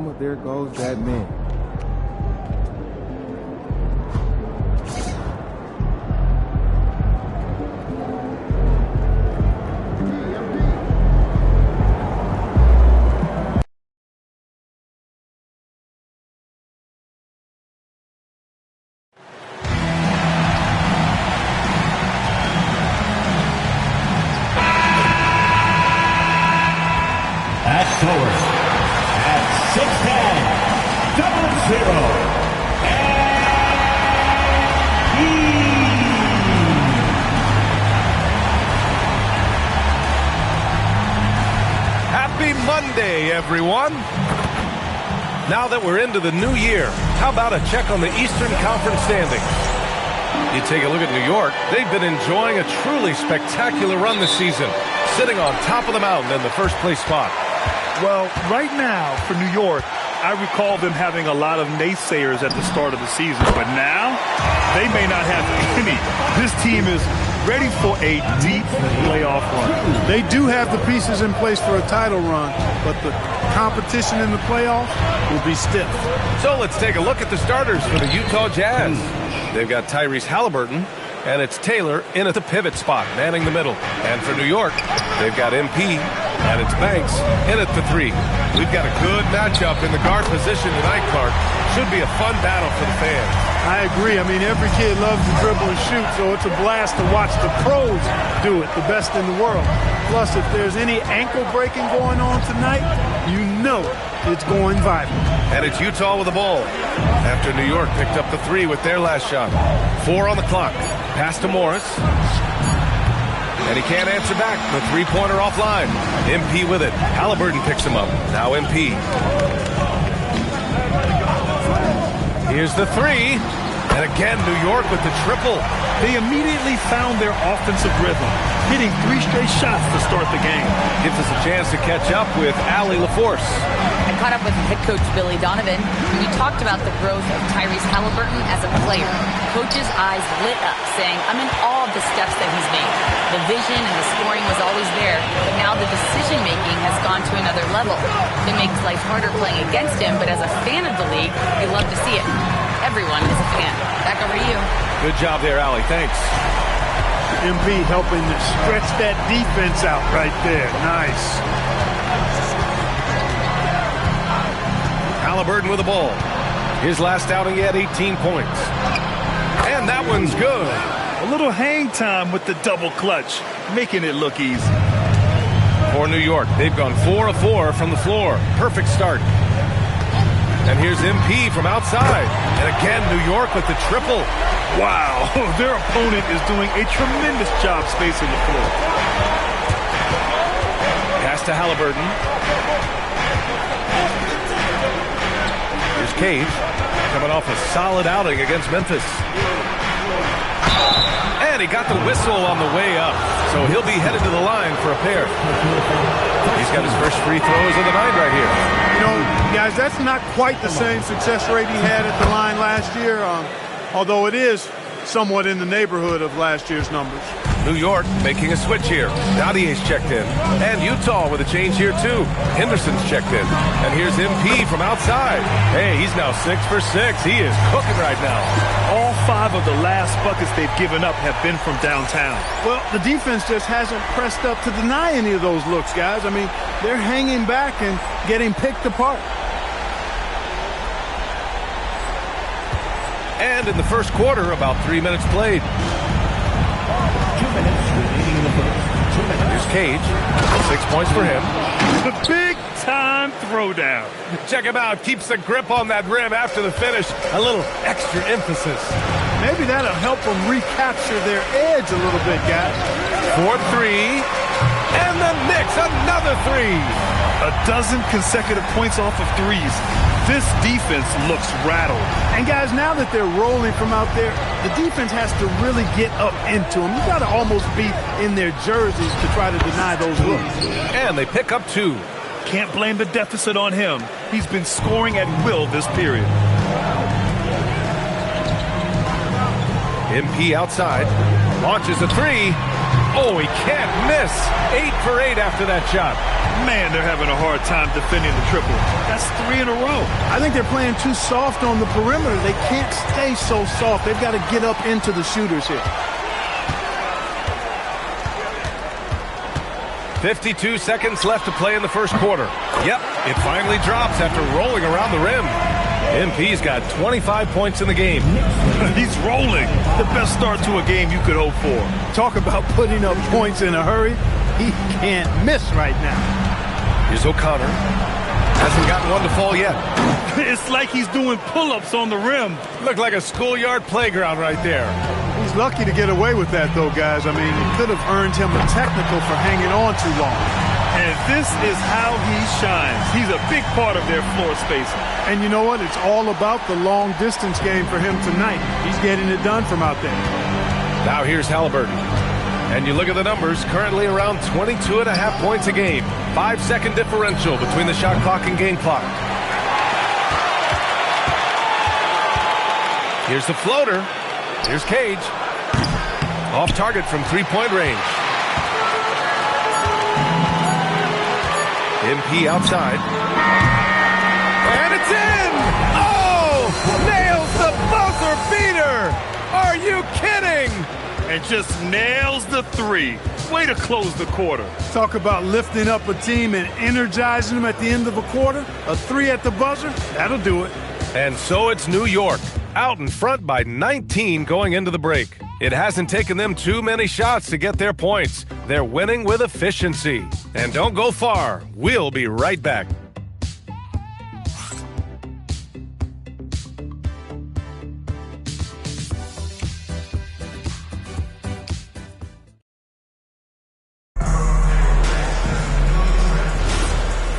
Mama, there goes that man. Monday, everyone. Now that we're into the new year, how about a check on the Eastern Conference standings? You take a look at New York. They've been enjoying a truly spectacular run this season, sitting on top of the mountain in the first place spot. Well, right now for New York, I recall them having a lot of naysayers at the start of the season, but now they may not have any. This team is ready for a deep playoff run. They do have the pieces in place for a title run, but the competition in the playoffs will be stiff. So let's take a look at the starters for the Utah Jazz. They've got Tyrese Halliburton, and it's Taylor in at the pivot spot, manning the middle. And for New York, they've got MP, and it's Banks in at the 3. We've got a good matchup in the guard position tonight, Clark. Should be a fun battle for the fans. I agree. I mean, every kid loves to dribble and shoot, so it's a blast to watch the pros do it, the best in the world. Plus, if there's any ankle breaking going on tonight, you know it's going viral. And it's Utah with the ball after New York picked up the 3 with their last shot. 4 on the clock. Pass to Morris. And he can't answer back. The three-pointer offline. MP with it. Halliburton picks him up. Now MP. Here's the 3. And again, New York with the triple. They immediately found their offensive rhythm, hitting 3 straight shots to start the game. Gives us a chance to catch up with Allie LaForce. I caught up with head coach Billy Donovan, and we talked about the growth of Tyrese Halliburton as a player. Coach's eyes lit up, saying, I'm in awe of the steps that he's made. The vision and the scoring was always there, but now the decision-making has gone to another level. It makes life harder playing against him, but as a fan of the league, we love to see it. Everyone is a fan. Back over to you. Good job there, Allie. Thanks. MP helping to stretch that defense out right there. Nice. Halliburton with the ball. His last outing, he had 18 points. And that one's good. A little hang time with the double clutch, making it look easy. For New York, they've gone 4 of 4 from the floor. Perfect start. And here's MP from outside. And again, New York with the triple. Wow, their opponent is doing a tremendous job spacing the floor. Pass to Halliburton. Here's Cage, coming off a solid outing against Memphis. And he got the whistle on the way up, so he'll be headed to the line for a pair. He's got his first free throws of the night right here. You know, guys, that's not quite the same success rate he had at the line last year, although it is somewhat in the neighborhood of last year's numbers. New York making a switch here. Nadier's checked in. And Utah with a change here, too. Henderson's checked in. And here's MP from outside. Hey, he's now 6 for 6. He is cooking right now. All 5 of the last buckets they've given up have been from downtown. Well, the defense just hasn't pressed up to deny any of those looks, guys. I mean, they're hanging back and getting picked apart. And in the first quarter, about 3 minutes played. 2 minutes remaining in the first. 2 minutes. Here's Cage. 6 points for him. The big-time throwdown. Check him out. Keeps the grip on that rim after the finish. A little extra emphasis. Maybe that'll help them recapture their edge a little bit, guys. 4-3. And the Knicks, another 3. A dozen consecutive points off of threes. This defense looks rattled. And guys, now that they're rolling from out there, the defense has to really get up into them. You got to almost be in their jerseys to try to deny those looks. And they pick up 2. Can't blame the deficit on him. He's been scoring at will this period. MP outside. Launches a 3. Oh, he can't miss. 8 for 8 after that shot. Man, they're having a hard time defending the triple. That's 3 in a row. I think they're playing too soft on the perimeter. They can't stay so soft. They've got to get up into the shooters here. 52 seconds left to play in the first quarter. Yep, it finally drops after rolling around the rim. MP's got 25 points in the game. He's rolling. The best start to a game you could hope for. Talk about putting up points in a hurry. He can't miss right now. Here's O'Connor. Hasn't gotten one to fall yet. It's like he's doing pull-ups on the rim. Looked like a schoolyard playground right there. He's lucky to get away with that, though, guys. I mean, it could have earned him a technical for hanging on too long. And this is how he shines. He's a big part of their floor spacing. And you know what? It's all about the long-distance game for him tonight. He's getting it done from out there. Now here's Halliburton. And you look at the numbers, currently around 22.5 points a game. 5-second differential between the shot clock and game clock. Here's the floater. Here's Cage. Off target from three-point range. MP outside. And it's in! Oh! Nails the buzzer beater! Are you kidding? And just nails the 3. Way to close the quarter. Talk about lifting up a team and energizing them at the end of a quarter. A 3 at the buzzer, that'll do it. And so it's New York, out in front by 19 going into the break. It hasn't taken them too many shots to get their points. They're winning with efficiency. And don't go far. We'll be right back.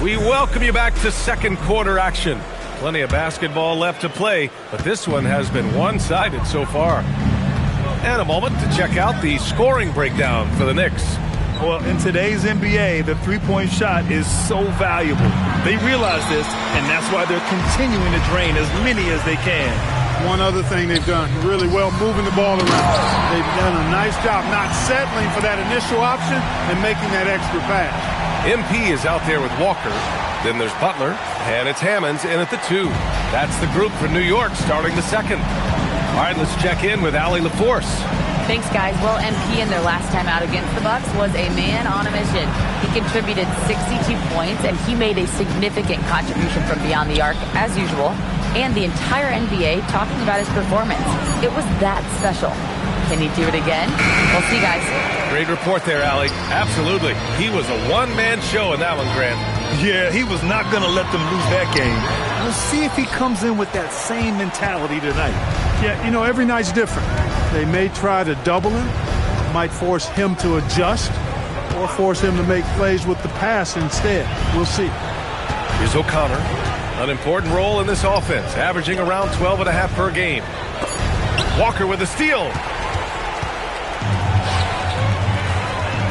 We welcome you back to second quarter action. Plenty of basketball left to play, but this one has been one-sided so far. And a moment to check out the scoring breakdown for the Knicks. Well, in today's NBA, the three-point shot is so valuable. They realize this, and that's why they're continuing to drain as many as they can. One other thing they've done really well, moving the ball around. They've done a nice job not settling for that initial option and making that extra pass. MP is out there with Walker. Then there's Butler, and it's Hammonds in at the 2. That's the group for New York starting the second. All right, let's check in with Allie LaForce. Thanks, guys. Well, MP in their last time out against the Bucks was a man on a mission. He contributed 62 points, and he made a significant contribution from beyond the arc, as usual. And the entire NBA talking about his performance. It was that special. Can he do it again? We'll see, guys. Great report there, Allie. Absolutely. He was a one-man show in that one, Grant. Yeah, he was not going to let them lose that game. We'll see if he comes in with that same mentality tonight. Yeah, you know, every night's different. They may try to double him, might force him to adjust, or force him to make plays with the pass instead. We'll see. Here's O'Connor. An important role in this offense, averaging around 12.5 per game. Walker with a steal.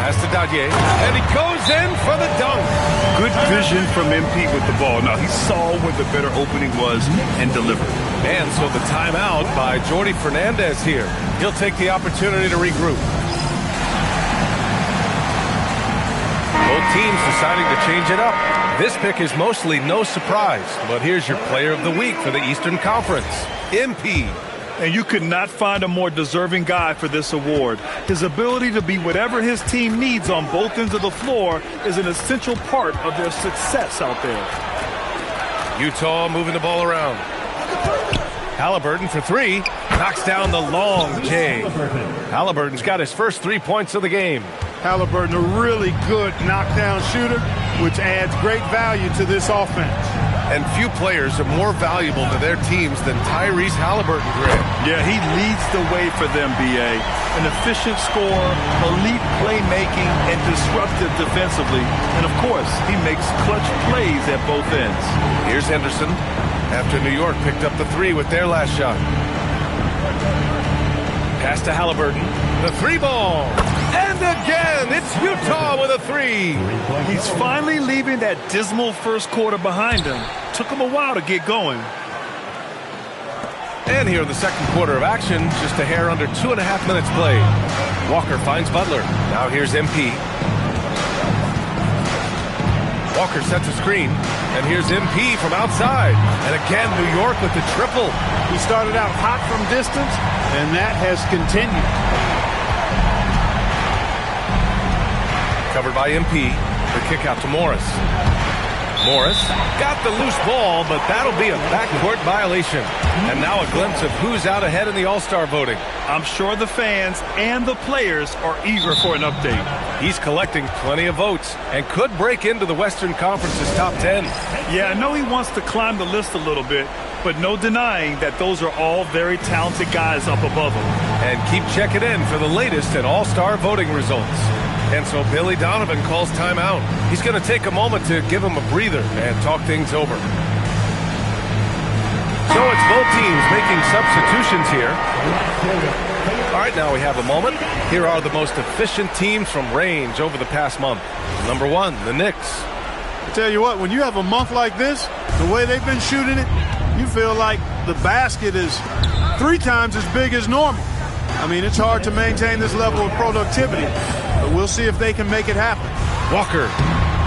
Pass to Dadier, and he goes in for the dunk. Good vision from MP with the ball. Now, he saw where the better opening was and delivered. And so the timeout by Jordi Fernandez here. He'll take the opportunity to regroup. Both teams deciding to change it up. This pick is mostly no surprise, but here's your player of the week for the Eastern Conference, MP. And you could not find a more deserving guy for this award. His ability to be whatever his team needs on both ends of the floor is an essential part of their success out there. Utah moving the ball around. Halliburton for 3. Knocks down the long J. Halliburton's got his first 3 points of the game. Halliburton, a really good knockdown shooter, which adds great value to this offense. And few players are more valuable to their teams than Tyrese Halliburton, Grant. Yeah, he leads the way for them, B.A. An efficient scorer, elite playmaking, and disruptive defensively. And, of course, he makes clutch plays at both ends. Here's Henderson after New York picked up the 3 with their last shot. Pass to Halliburton. The 3 ball. And again, it's Utah with a 3. He's finally leaving that dismal first quarter behind him. Took him a while to get going. And here in the second quarter of action, just a hair under 2.5 minutes played. Walker finds Butler. Now here's MP. Walker sets a screen, and here's MP from outside. And again, New York with the triple. He started out hot from distance, and that has continued. Covered by MP. The kick out to Morris. Morris got the loose ball, but that'll be a backcourt violation. And now a glimpse of who's out ahead in the All-Star voting. I'm sure the fans and the players are eager for an update. He's collecting plenty of votes and could break into the Western Conference's top 10. Yeah, I know he wants to climb the list a little bit, but no denying that those are all very talented guys up above him. And keep checking in for the latest at All-Star voting results. And so Billy Donovan calls timeout. He's going to take a moment to give him a breather and talk things over. So it's both teams making substitutions here. All right, now we have a moment. Here are the most efficient teams from range over the past month. Number 1, the Knicks. I tell you what, when you have a month like this, the way they've been shooting it, you feel like the basket is 3 times as big as normal. I mean, it's hard to maintain this level of productivity, but we'll see if they can make it happen. Walker,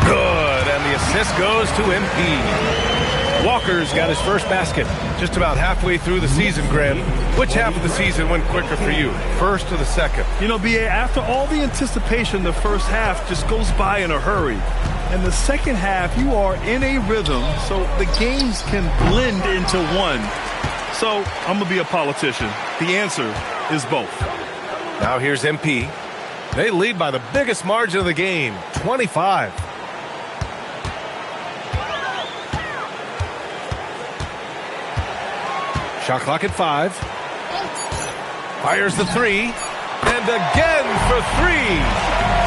good, and the assist goes to MP. Walker's got his first basket just about halfway through the season, Graham. Which half of the season went quicker for you, first or the second? You know, B.A., after all the anticipation, the first half just goes by in a hurry. And the second half, you are in a rhythm, so the games can blend into one. So I'm going to be a politician. The answer is both. Now here's MP. They lead by the biggest margin of the game, 25. Shot clock at 5. Fires the 3. And again for 3.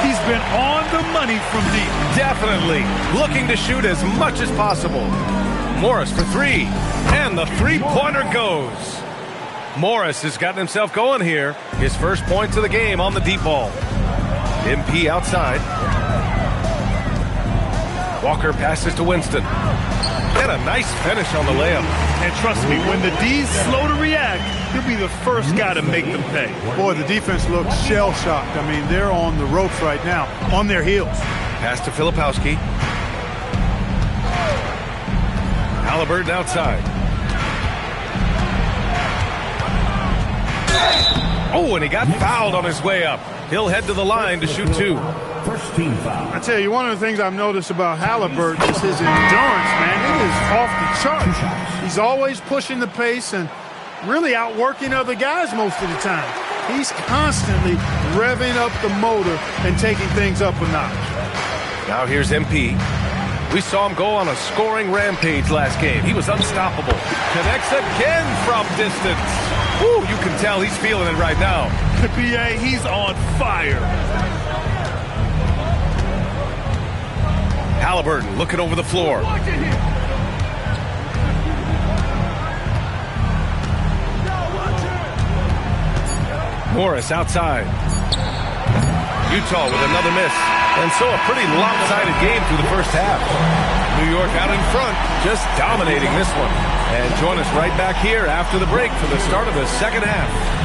He's been on the money from deep. Definitely looking to shoot as much as possible. Morris for 3. And the three-pointer goes. Morris has gotten himself going here. His first points of the game on the deep ball. MP outside. Walker passes to Winston. And a nice finish on the layup. And trust me, when the D's slow to react, he'll be the first guy to make them pay. Boy, the defense looks shell-shocked. I mean, they're on the ropes right now, on their heels. Pass to Filipowski. Halliburton outside. Oh, and he got fouled on his way up. He'll head to the line to shoot 2. First team foul. I tell you, one of the things I've noticed about Halliburton is his endurance, man. It is off the charts. He's always pushing the pace and really outworking other guys most of the time. He's constantly revving up the motor and taking things up a notch. Now here's MP. We saw him go on a scoring rampage last game. He was unstoppable. Connects again from distance. Woo, you can tell he's feeling it right now. B.A., he's on fire. Halliburton looking over the floor. Morris outside. Utah with another miss. And so a pretty lopsided game through the first half. New York out in front, just dominating this one. And join us right back here after the break for the start of the second half.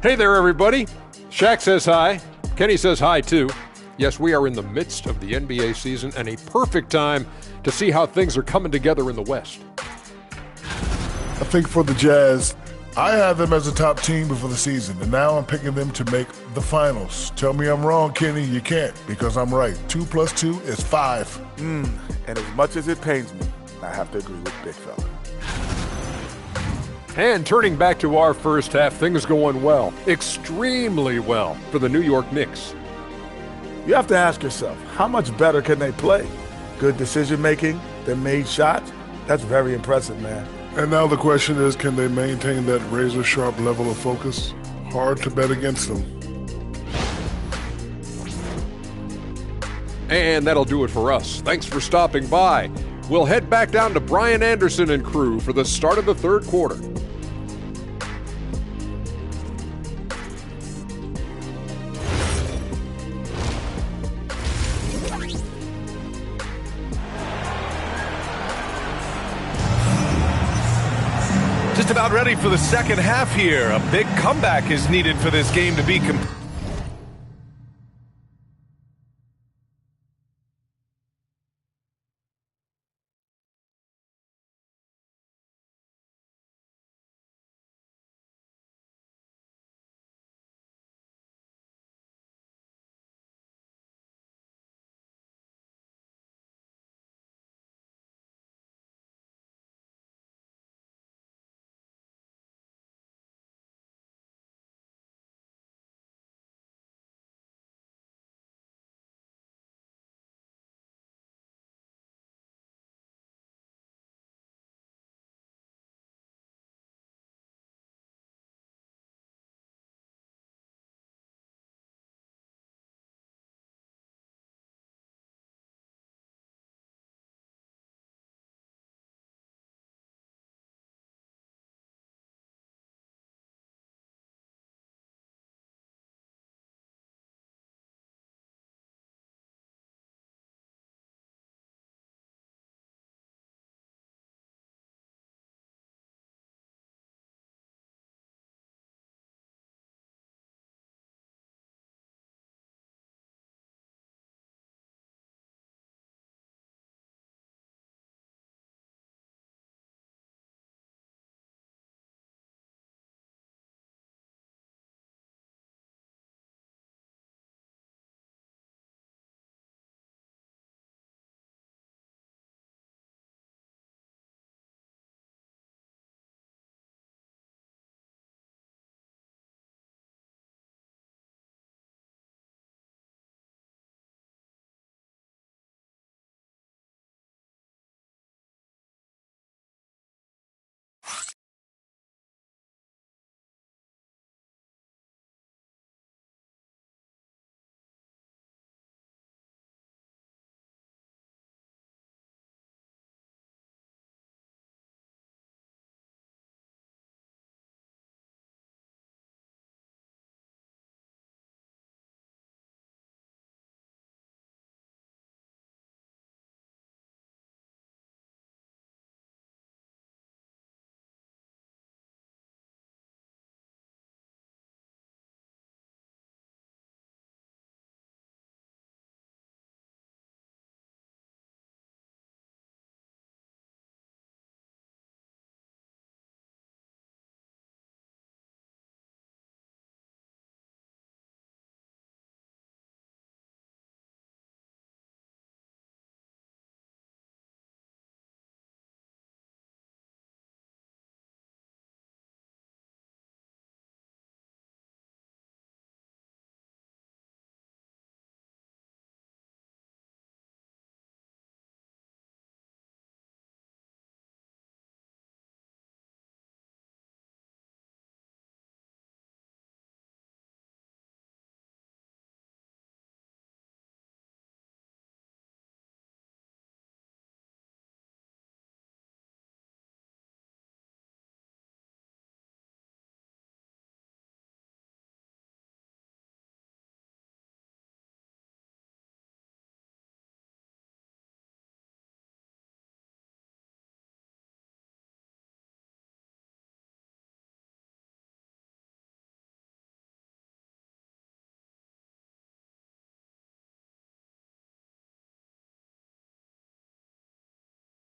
Hey there, everybody. Shaq says hi. Kenny says hi, too. Yes, we are in the midst of the NBA season and a perfect time to see how things are coming together in the West. I think for the Jazz, I had them as a top team before the season, and now I'm picking them to make the finals. Tell me I'm wrong, Kenny. You can't, because I'm right. 2 + 2 is 5. And as much as it pains me, I have to agree with Big Fella. And turning back to our first half, things going well, extremely well for the New York Knicks. You have to ask yourself, how much better can they play? Good decision-making, they made shots. That's very impressive, man. And now the question is, can they maintain that razor-sharp level of focus? Hard to bet against them. And that'll do it for us. Thanks for stopping by. We'll head back down to Brian Anderson and crew for the start of the third quarter. Just about ready for the second half here. A big comeback is needed for this game to be complete.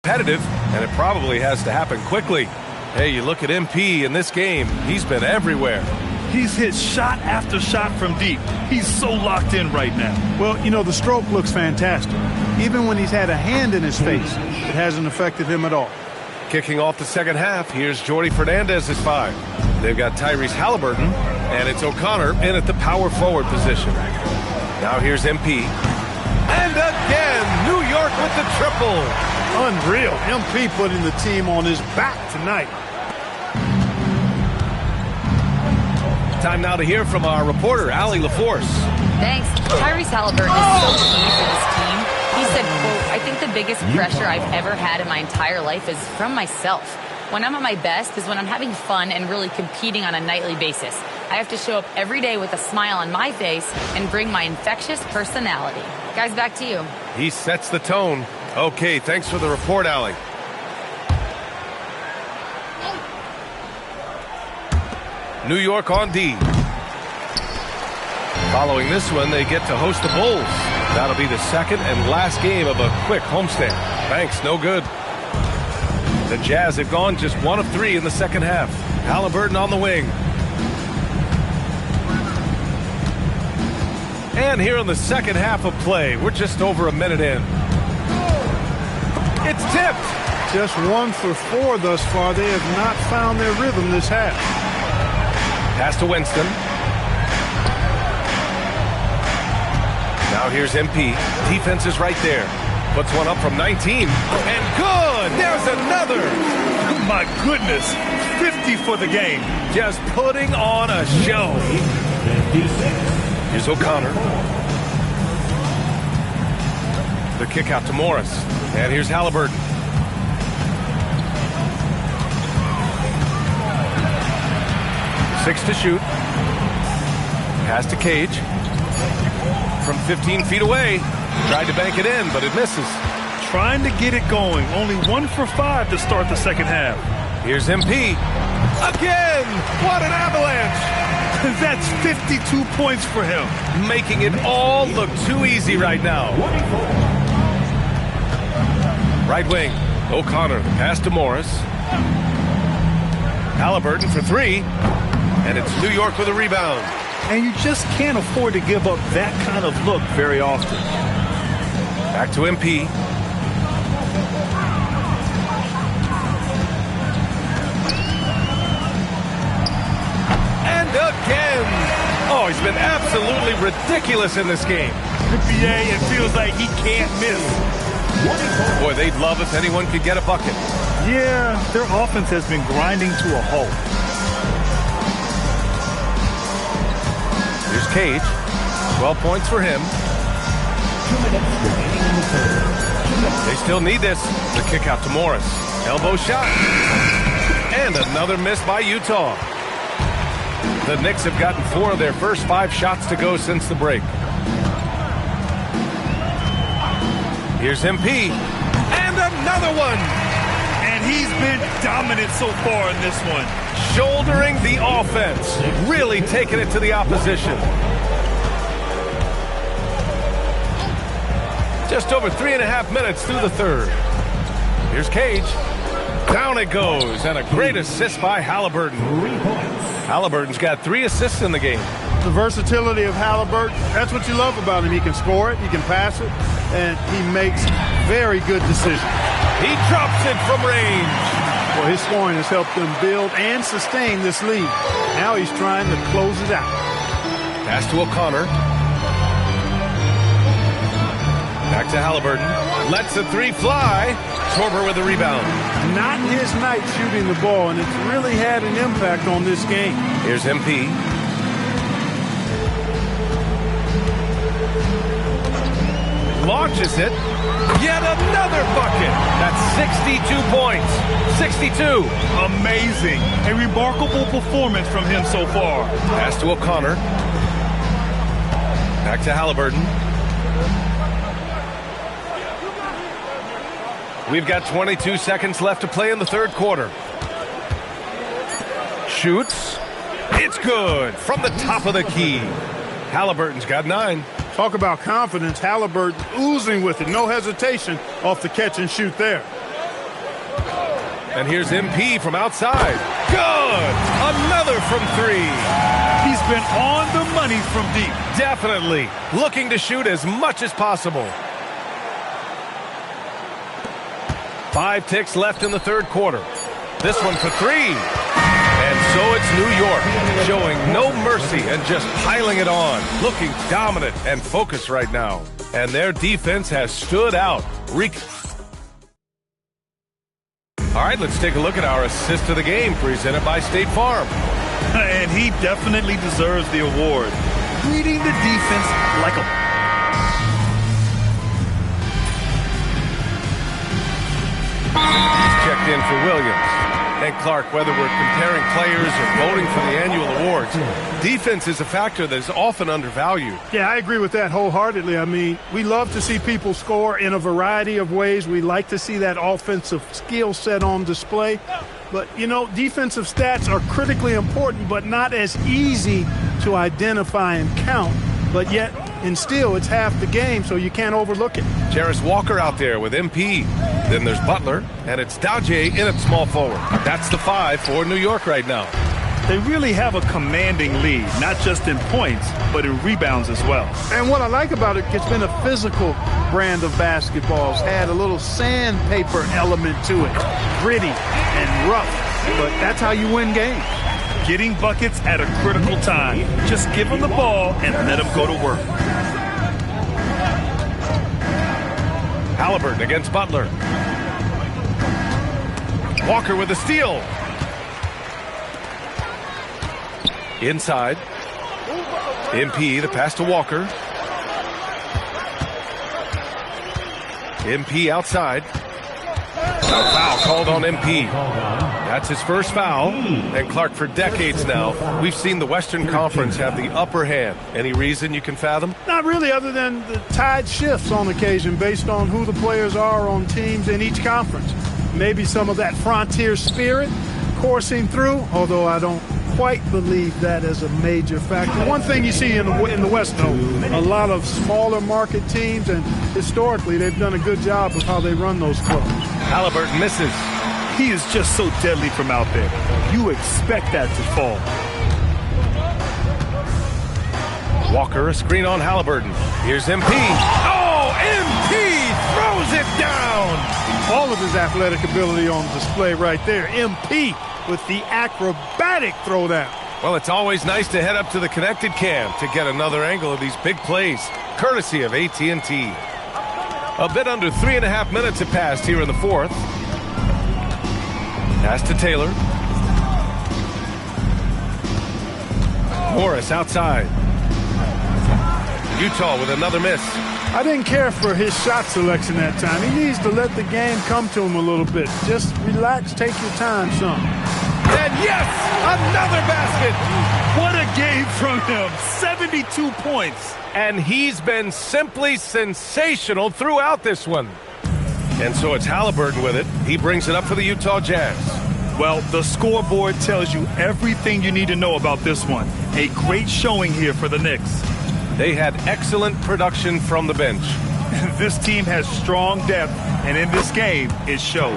Competitive, and it probably has to happen quickly. Hey, you look at MP in this game, he's been everywhere. He's hit shot after shot from deep. He's so locked in right now. Well, you know, the stroke looks fantastic. Even when he's had a hand in his face, it hasn't affected him at all. Kicking off the second half, here's Jordy Fernandez's five. They've got Tyrese Halliburton, and it's O'Connor in at the power forward position. Now here's MP. And again, New York with the triple. Unreal. MP putting the team on his back tonight. Time now to hear from our reporter, Allie LaForce. Thanks. Tyrese Halliburton is so key for this team. He said, quote, I think the biggest pressure I've ever had in my entire life is from myself. When I'm at my best is when I'm having fun and really competing on a nightly basis. I have to show up every day with a smile on my face and bring my infectious personality. Guys, back to you. He sets the tone. Okay, thanks for the report, Allie. New York on D. Following this one, they get to host the Bulls. That'll be the second and last game of a quick homestand. Thanks, no good. The Jazz have gone just 1 of 3 in the second half. Halliburton on the wing. And here in the second half of play, we're just over a minute in. It's tipped. Just 1 for 4 thus far. They have not found their rhythm this half. Pass to Winston. Now here's MP. Defense is right there. Puts one up from 19. And good! There's another! My goodness. 50 for the game. Just putting on a show. Here's O'Connor. The kick out to Morris. And here's Halliburton. Six to shoot. Pass to Cage. From 15 feet away. Tried to bank it in, but it misses. Trying to get it going. Only 1 for 5 to start the second half. Here's MP. Again! What an avalanche! That's 52 points for him. Making it all look too easy right now. Right wing. O'Connor. Pass to Morris. Halliburton for 3. And it's New York with a rebound. And you just can't afford to give up that kind of look very often. Back to MP. And again! Oh, he's been absolutely ridiculous in this game. NBA, it feels like he can't miss. Boy, they'd love if anyone could get a bucket. Yeah, their offense has been grinding to a halt. Here's Cage. 12 points for him. 2 minutes remaining in the third. They still need this. The kick out to Morris. Elbow shot. And another miss by Utah. The Knicks have gotten 4 of their first 5 shots to go since the break. Here's MP. And another one. And he's been dominant so far in this one. Shouldering the offense. Really taking it to the opposition. Just over 3.5 minutes through the third. Here's Cage. Down it goes. And a great assist by Halliburton. 3 points. Halliburton's got 3 assists in the game. The versatility of Halliburton, that's what you love about him. He can score it, he can pass it, and he makes very good decisions. He drops it from range. Well, his scoring has helped them build and sustain this lead. Now he's trying to close it out. Pass to O'Connor. Back to Halliburton. Lets the 3 fly. Torber with the rebound. Not his night shooting the ball, and it's really had an impact on this game. Here's MP. Launches it. Yet another bucket. That's 62 points. 62. Amazing. A remarkable performance from him so far. Pass to O'Connor. Back to Halliburton. We've got 22 seconds left to play in the third quarter. Shoots. It's good from the top of the key. Halliburton's got 9. Talk about confidence. Halliburton oozing with it. No hesitation off the catch and shoot there. And here's MP from outside. Good! Another from 3. He's been on the money from deep. Definitely. Looking to shoot as much as possible. 5 ticks left in the third quarter. This one for 3. And so it's New York, showing no mercy and just piling it on. Looking dominant and focused right now. And their defense has stood out. All right, let's take a look at our assist of the game, presented by State Farm. And he definitely deserves the award. Reading the defense like a... checked in for Williams. And Clark, whether we're comparing players or voting for the annual awards, defense is a factor that is often undervalued. Yeah, I agree with that wholeheartedly. I mean, we love to see people score in a variety of ways. We like to see that offensive skill set on display. But, you know, defensive stats are critically important, but not as easy to identify and count. But yet, and still, it's half the game, so you can't overlook it. Jarris Walker out there with MP. Then there's Butler, and it's Dowjay in at small forward. That's the 5 for New York right now. They really have a commanding lead, not just in points, but in rebounds as well. And what I like about it, it's been a physical brand of basketball. It's had a little sandpaper element to it, gritty and rough, but that's how you win games. Getting buckets at a critical time. Just give them the ball and let them go to work. Halliburton against Butler. Walker with a steal. Inside. MP, the pass to Walker. MP outside. A foul called on MP. That's his first foul. And Clark, for decades now, we've seen the Western Conference have the upper hand. Any reason you can fathom? Not really, other than the tide shifts on occasion based on who the players are on teams in each conference. Maybe some of that frontier spirit coursing through, although I don't quite believe that as a major factor. One thing you see in the West, though, a lot of smaller market teams, and historically they've done a good job of how they run those clubs. Halliburton misses. He is just so deadly from out there. You expect that to fall. Walker, a screen on Halliburton. Here's MP. Oh, MP throws it down. All of his athletic ability on display right there. MP with the acrobatic throwdown. Well, it's always nice to head up to the connected cam to get another angle of these big plays, courtesy of AT&T. A bit under 3.5 minutes have passed here in the fourth. Pass to Taylor. Morris outside. Utah with another miss. I didn't care for his shot selection that time. He needs to let the game come to him a little bit. Just relax, take your time, son. And yes, another basket. What a game from him. 72 points. And he's been simply sensational throughout this one. And so it's Halliburton with it. He brings it up for the Utah Jazz. Well, the scoreboard tells you everything you need to know about this one. A great showing here for the Knicks. They had excellent production from the bench. This team has strong depth, and in this game, it shows.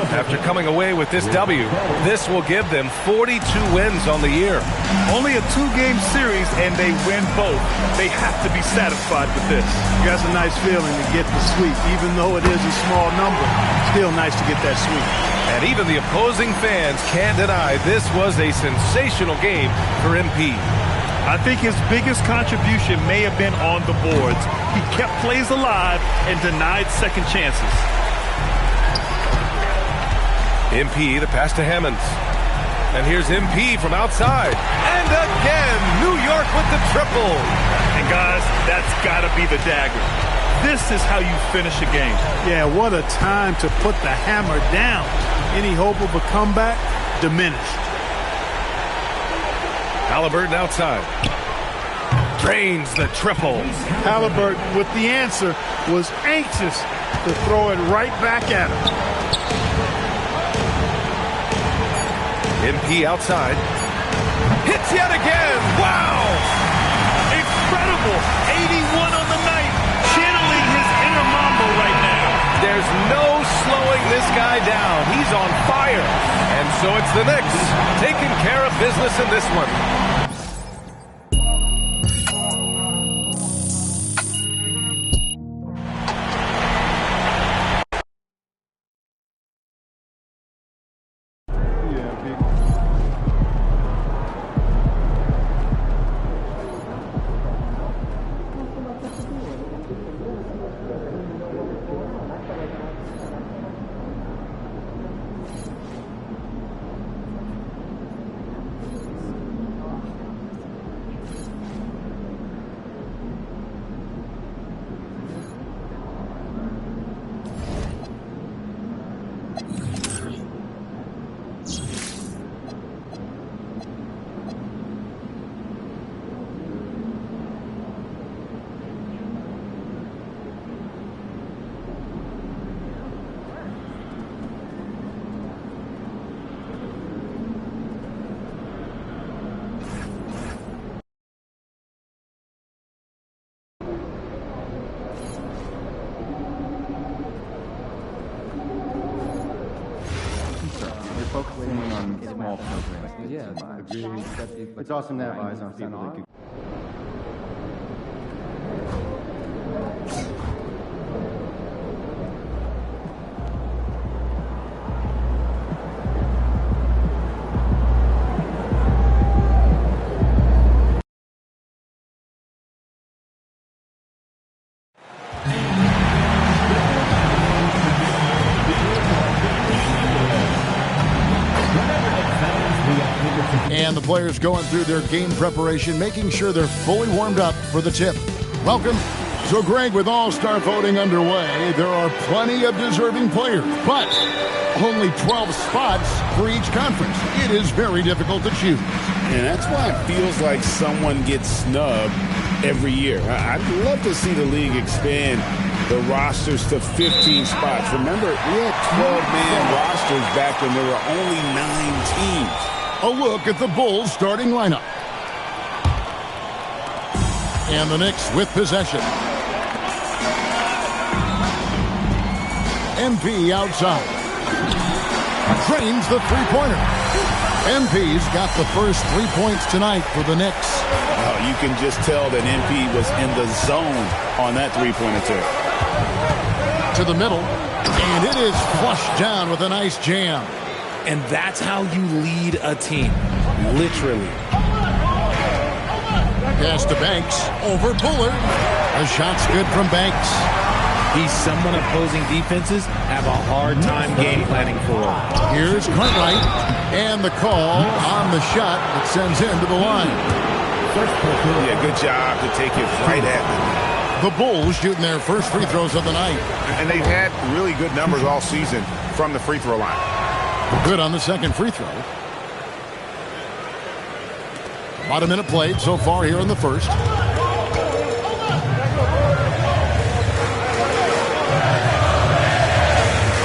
After coming away with this W, this will give them 42 wins on the year. Only a 2-game series, and they win both. They have to be satisfied with this. That's a nice feeling to get the sweep. Even though it is a small number, still nice to get that sweep. And even the opposing fans can't deny this was a sensational game for MP. I think his biggest contribution may have been on the boards. He kept plays alive and denied second chances. MP, the pass to Hammonds. And here's MP from outside. And again, New York with the triple. And guys, that's got to be the dagger. This is how you finish a game. Yeah, what a time to put the hammer down. Any hope of a comeback diminished. Halliburton outside. Drains the triple. Halliburton with the answer was anxious to throw it right back at him. MP outside. Hits yet again. Wow! Incredible. 81 on the night. Channeling his inner Mambo right now. There's no slowing this guy down. He's on fire. And so it's the Knicks taking care of business in this one. focusing on small programs. Yeah, it's awesome to have eyes on something. And the players going through their game preparation, making sure they're fully warmed up for the tip. Welcome. So, Greg, with all-star voting underway, there are plenty of deserving players, but only 12 spots for each conference. It is very difficult to choose. And that's why it feels like someone gets snubbed every year. I'd love to see the league expand the rosters to 15 spots. Remember, we had 12-man rosters back when there were only 9 teams. A look at the Bulls' starting lineup. And the Knicks with possession. MP outside. Drains the three-pointer. MP's got the first 3 points tonight for the Knicks. Oh, you can just tell that MP was in the zone on that three-point attempt. To the middle, and it is flushed down with a nice jam. And that's how you lead a team, literally. Pass to Banks, over Bullard. The shot's good from Banks. He's someone opposing defenses have a hard time game planning for. Here's Cartwright, and the call on the shot that sends him to the line. Yeah, good job to take it right at them. The Bulls shooting their first free throws of the night. And they've had really good numbers all season from the free throw line. Good on the second free throw. About a minute played so far here in the first.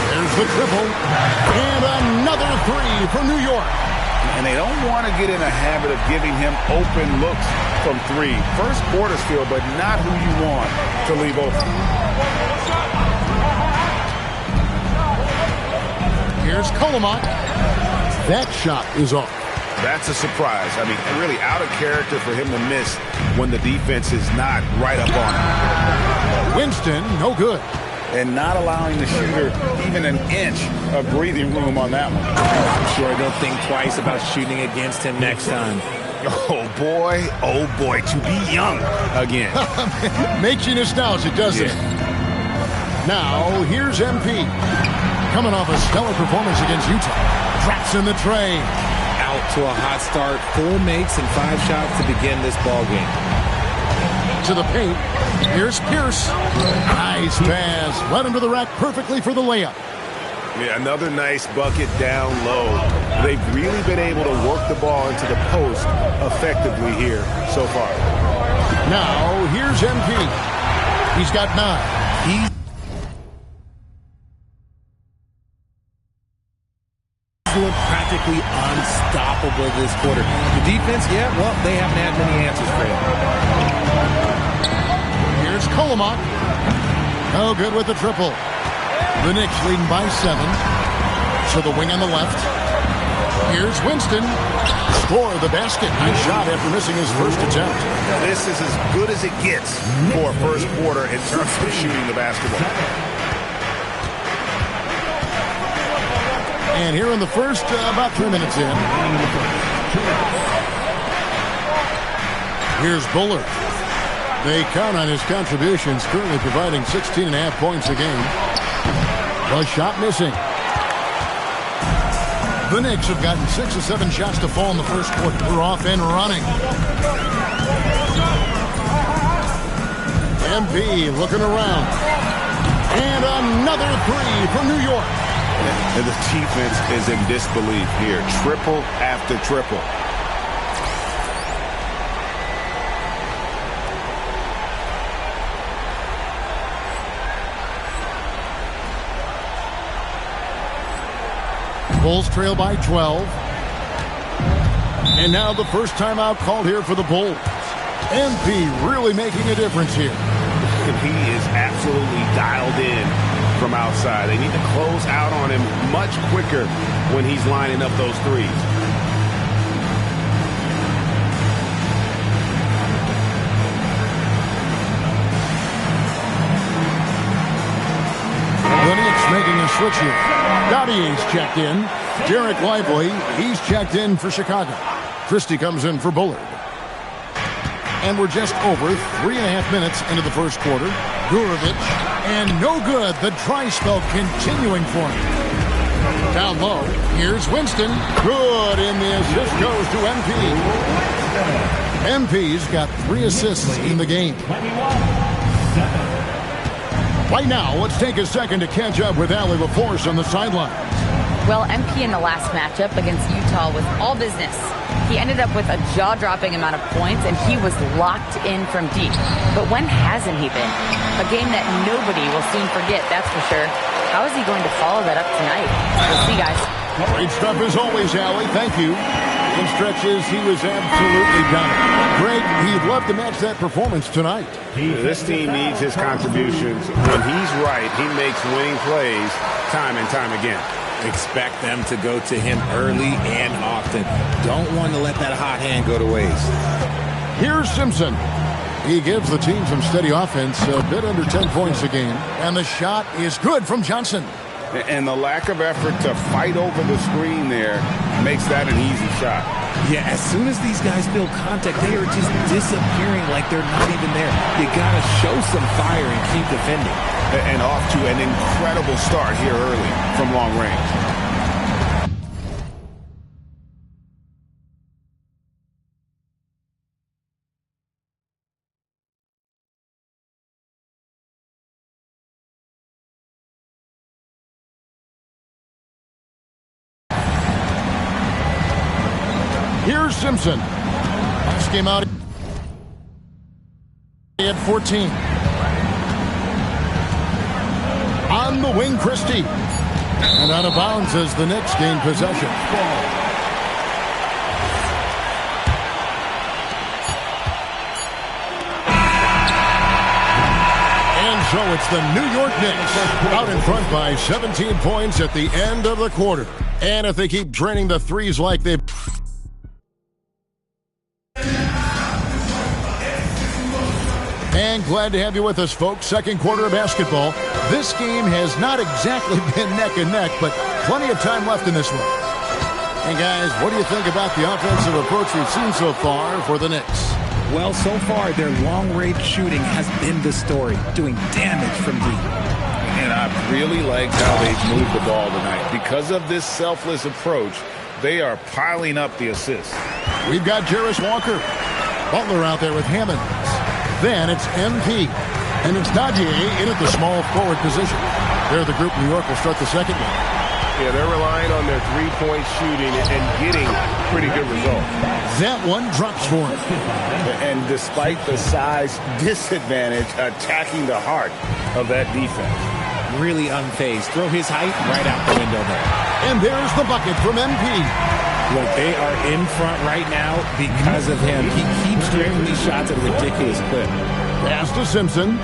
There's the triple. And another three for New York. And they don't want to get in a habit of giving him open looks from three. First quarter's field, but not who you want to leave open. Here's Kolomak. That shot is off. That's a surprise. I mean, really out of character for him to miss when the defense is not right up on him. Winston, no good. And not allowing the shooter even an inch of breathing room on that one. I'm sure they'll think twice about shooting against him next time. Oh, boy, to be young again. Makes you nostalgic, doesn't it? Now, here's MP. Coming off a stellar performance against Utah. Drops in the tray. Out to a hot start. 4 makes and 5 shots to begin this ball game. To the paint. Here's Pierce. Nice pass. Led him to the rack perfectly for the layup. Yeah, another nice bucket down low. They've really been able to work the ball into the post effectively here so far. Now, here's MP. He's got 9. He's practically unstoppable this quarter. The defense, they haven't had many answers for him. Here's Kolomak. No good with the triple. The Knicks leading by 7. To the wing on the left. Here's Winston. Score the basket. Nice shot after missing his first attempt. This is as good as it gets for a first quarter in terms of shooting the basketball. And here in the first, about 3 minutes in. Here's Bullard. They count on his contributions, currently providing 16.5 points a game. The shot missing. The Knicks have gotten 6 or 7 shots to fall in the first quarter. They're off and running. MP looking around. And another three from New York. And the defense is in disbelief here. Triple after triple. Bulls trail by 12. And now the first timeout called here for the Bulls. MP really making a difference here. He is absolutely dialed in from outside. They need to close out on him much quicker when he's lining up those threes. The Knicks making a switch here. Gaudier's checked in. Derek Lively, he's checked in for Chicago. Christie comes in for Bullard. And we're just over 3.5 minutes into the first quarter. Gurovic, and no good. The dry spell continuing for him. Down low, here's Winston. Good, and the assist goes to MP. MP's got 3 assists in the game. Right now, let's take a second to catch up with Allie LaForce on the sidelines. Well, MP in the last matchup against Utah was all business. He ended up with a jaw-dropping amount of points, and he was locked in from deep. But when hasn't he been? A game that nobody will soon forget, that's for sure. How is he going to follow that up tonight? We'll see, guys. Great stuff as always, Allie. Thank you. In stretches, he was absolutely dominant. Greg, he'd love to match that performance tonight. This team needs his contributions. When he's right, he makes winning plays time and time again. Expect them to go to him early and often. Don't want to let that hot hand go to waste. Here's Simpson. He gives the team some steady offense, a bit under 10 points a game. And the shot is good from Johnson. And the lack of effort to fight over the screen there makes that an easy shot. Yeah, as soon as these guys build contact, they are just disappearing like they're not even there. You got to show some fire and keep defending. And off to an incredible start here early from long range. Here's Simpson. Last game out at 14. On the wing, Christie. And out of bounds as the Knicks gain possession. And so it's the New York Knicks out in front by 17 points at the end of the quarter. And if they keep draining the threes like they've... And glad to have you with us, folks. Second quarter of basketball. This game has not exactly been neck and neck, but plenty of time left in this one. And guys, what do you think about the offensive approach we've seen so far for the Knicks? Well, so far, their long-range shooting has been the story, doing damage from deep. And I really liked how they've moved the ball tonight. Because of this selfless approach, they are piling up the assists. We've got Jarris Walker. Butler out there with Hammonds. Then it's MP. And it's Dadier in at the small forward position. There, the group New York will start the second one. Yeah, they're relying on their three-point shooting and getting pretty good results. That one drops for him. And despite the size disadvantage, attacking the heart of that defense. Really unfazed. Throw his height right out the window there. And there's the bucket from MP. Look, they are in front right now because of him. He keeps draining these shots at a ridiculous clip. Pass to Simpson.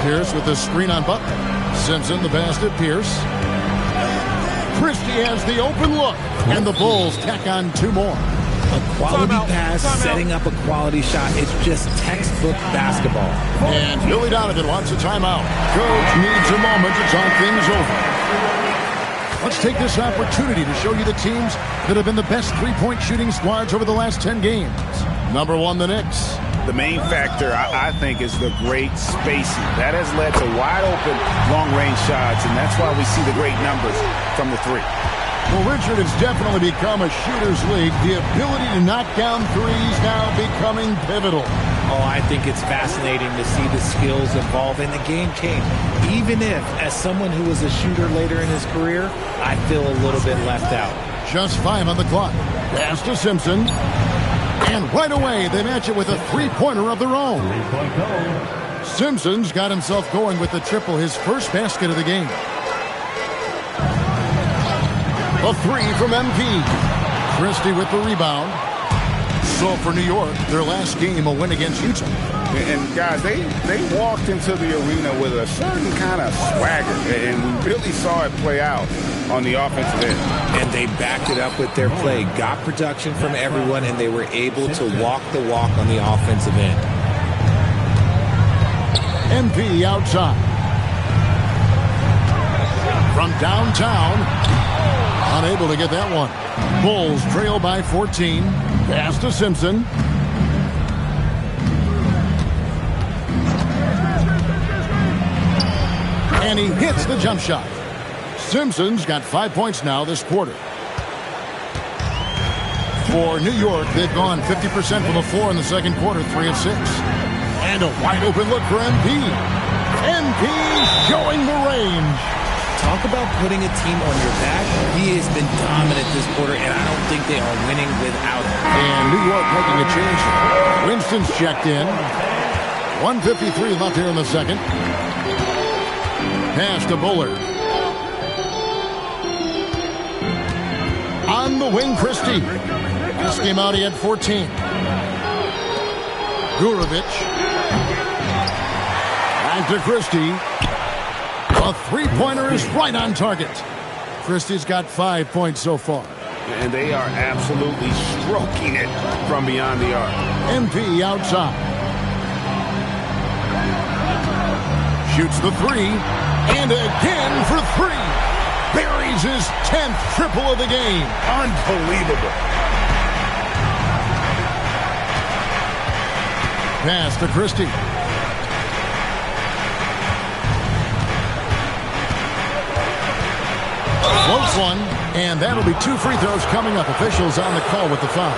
Pierce with the screen on Butler. Simpson, the pass to Pierce. Christie has the open look. And the Bulls tack on two more. A quality pass, setting up a quality shot. It's just textbook basketball. And Billy Donovan wants a timeout. Coach needs a moment to talk things over. Let's take this opportunity to show you the teams that have been the best three-point shooting squads over the last 10 games. Number one, the Knicks. The main factor, I think, is the great spacing. That has led to wide-open, long-range shots, and that's why we see the great numbers from the three. Well, Richard, it's definitely become a shooter's league. The ability to knock down threes now becoming pivotal. Oh, I think it's fascinating to see the skills evolve and the game change. Even if, as someone who was a shooter later in his career, I feel a little bit left out. Just 5 on the clock. Pass to Simpson. And right away, they match it with a three-pointer of their own. Simpson's got himself going with the triple, his first basket of the game. A three from MP. Christie with the rebound. So for New York, their last game, a win against Utah. And guys, they walked into the arena with a certain kind of swagger, and we really saw it play out on the offensive end. And they backed it up with their play, got production from everyone, and they were able to walk the walk on the offensive end. MP outside. From downtown, unable to get that one. Bulls trail by 14. Pass to Simpson. And he hits the jump shot. Simpson's got 5 points now this quarter. For New York, they've gone 50% from the floor in the second quarter, 3 of 6. And a wide open look for MP. MP showing the range. Talk about putting a team on your back. He has been dominant this quarter, and I don't think they are winning without him. And New York making a change. Winston's checked in. 1:53 left here in the second. Pass to Bullard. On the wing, Christie. This game out, he had 14. Gurovic. Back to Christie. A three-pointer is right on target. Christie's got 5 points so far. And they are absolutely stroking it from beyond the arc. MP outside. Shoots the three. And again for three. Buries his 10th triple of the game. Unbelievable. Pass to Christie. Floats one, and that'll be 2 free throws coming up. Officials on the call with the foul.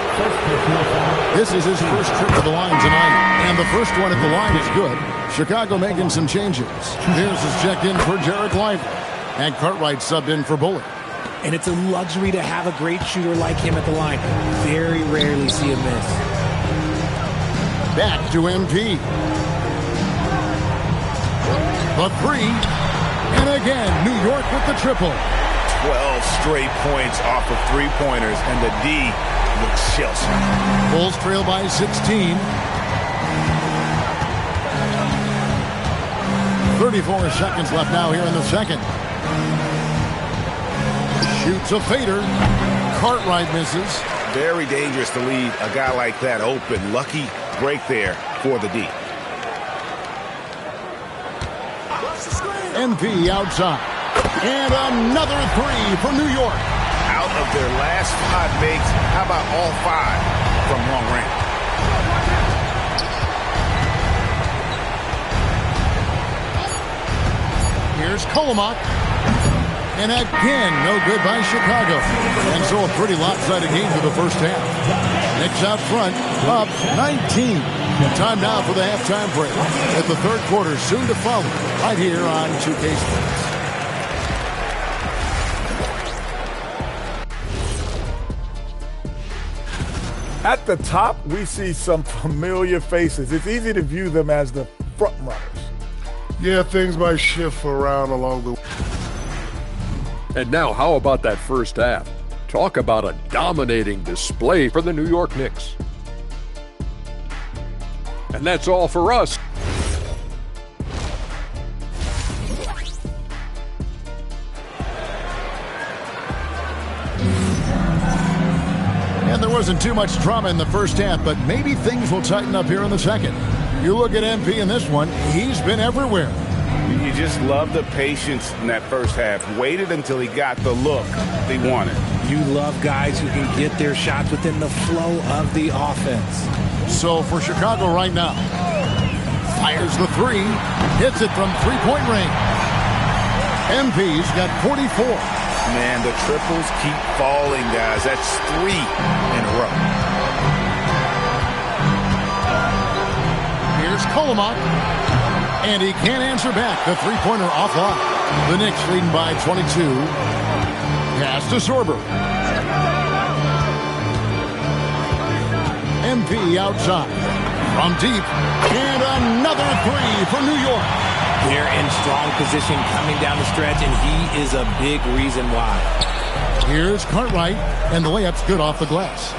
This is his first trip to the line tonight, and the first one at the line is good. Chicago making some changes. Here's his check-in for Jarrett Lively, and Cartwright subbed in for Bullard. And it's a luxury to have a great shooter like him at the line. Very rarely see a miss. Back to MP. The three, and again, New York with the triple. 12 straight points off of three-pointers, and the D looks Chelsea. Bulls trail by 16. 34 seconds left now here in the second. Shoots a fader. Cartwright misses. Very dangerous to leave a guy like that open. Lucky break there for the D. MP outside. And another three for New York. Out of their last 5 makes, how about all 5 from long range? Here's Kolomak. And again, no good by Chicago. And so a pretty lopsided game for the first half. Knicks out front, up 19. Time now for the halftime break. At the third quarter, soon to follow, right here on 2K Sports. At the top, we see some familiar faces. It's easy to view them as the front runners. Yeah, things might shift around along the way. And now, how about that first half? Talk about a dominating display for the New York Knicks. And that's all for us. And there wasn't too much drama in the first half, but maybe things will tighten up here in the second. You look at MP in this one, he's been everywhere. You just love the patience in that first half. Waited until he got the look they wanted. You love guys who can get their shots within the flow of the offense. So for Chicago right now, fires the three, hits it from three-point range. MP's got 44. Man, the triples keep falling, guys. That's 3 in a row. Here's Kolomak. And he can't answer back. The three-pointer offline. The Knicks leading by 22. Pass to Sorber. MP outside. From deep. And another three for New York. They're in strong position coming down the stretch, and he is a big reason why. Here's Cartwright, and the layup's good off the glass.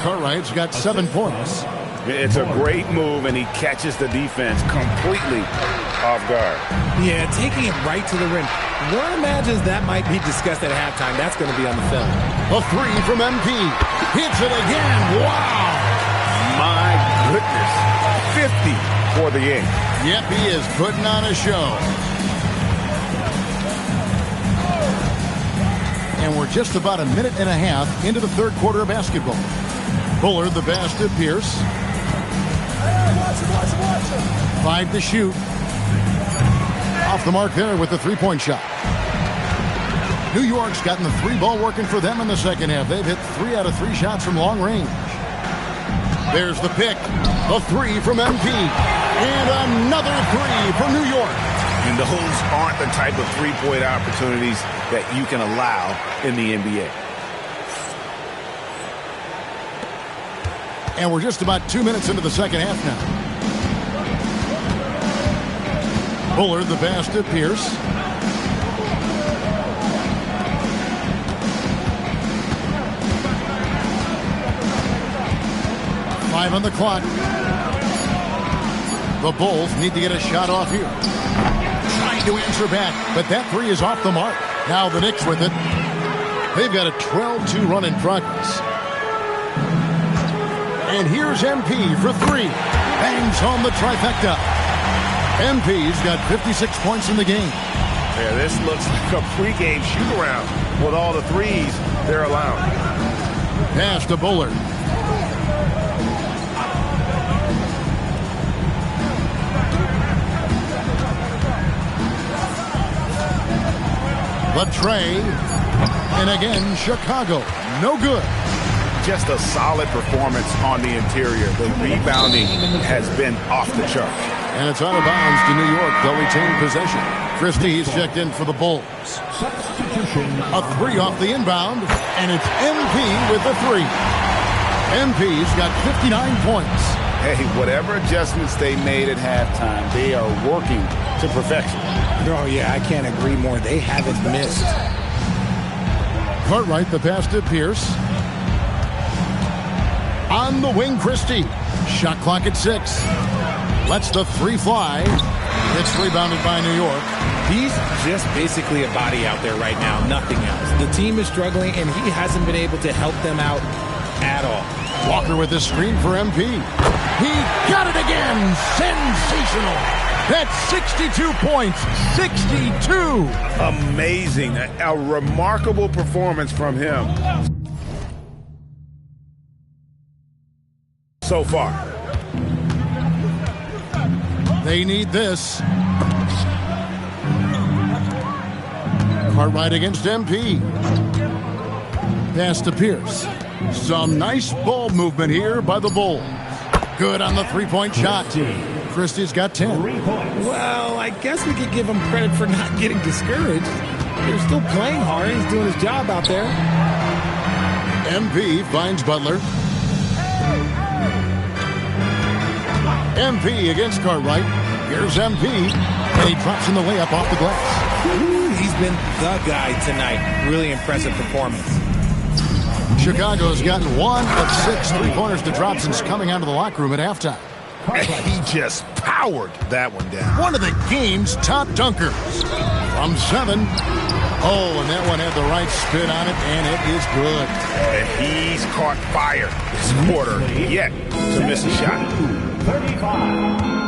Cartwright's got 7 points. It's a great move, and he catches the defense completely off guard. Yeah, taking it right to the rim. One imagines that might be discussed at halftime. That's going to be on the film. A three from MP. Hits it again. Wow. My goodness. 50 for the game. Yep, he is putting on a show. And we're just about a minute and a half into the third quarter of basketball. Bullard, the pass to Pierce. 5 to shoot. Off the mark there with the three-point shot. New York's gotten the three ball working for them in the second half. They've hit 3 out of 3 shots from long range. There's the pick. A three from MP. And another three from New York. And those aren't the type of three-point opportunities that you can allow in the NBA. And we're just about 2 minutes into the second half now. Bullard, the pass to Pierce. Five on the clock. The Bulls need to get a shot off here. Trying to answer back, but that three is off the mark. Now the Knicks with it. They've got a 12-2 run in progress. And here's MP for three. Bangs home the trifecta. MP's got 56 points in the game. Yeah, this looks like a pregame shoot-around with all the threes they're allowing. Pass to Bullard. The tray. And again, Chicago. No good. Just a solid performance on the interior. The rebounding has been off the chart. And it's out of bounds to New York. They'll retain possession. Christie's checked in for the Bulls. A three off the inbound. And it's MP with the three. MP's got 59 points. Hey, whatever adjustments they made at halftime, they are working to perfection. Oh, yeah, I can't agree more. They haven't missed. Cartwright, the pass to Pierce. On the wing, Christie. Shot clock at 6. Lets the three fly. It's rebounded by New York. He's just basically a body out there right now, nothing else. The team is struggling, and he hasn't been able to help them out at all. Walker with the screen for MP. He got it again. Sensational. That's 62 points. 62. Amazing. A remarkable performance from him so far. They need this. Cartwright against MP. Pass to Pierce. Some nice ball movement here by the Bulls. Good on the three-point shot. Christie's got 10. Well, I guess we could give him credit for not getting discouraged. They're still playing hard. He's doing his job out there. MP finds Butler. MP against Cartwright. Here's MP. And he drops in the layup off the glass. Ooh, he's been the guy tonight. Really impressive performance. Chicago's gotten 1 of 6 three-pointers to drop since coming out of the locker room at halftime. He just powered that one down. One of the game's top dunkers. From 7. Oh, and that one had the right spin on it, and it is good. And he's caught fire this quarter, yet to miss a shot. 35.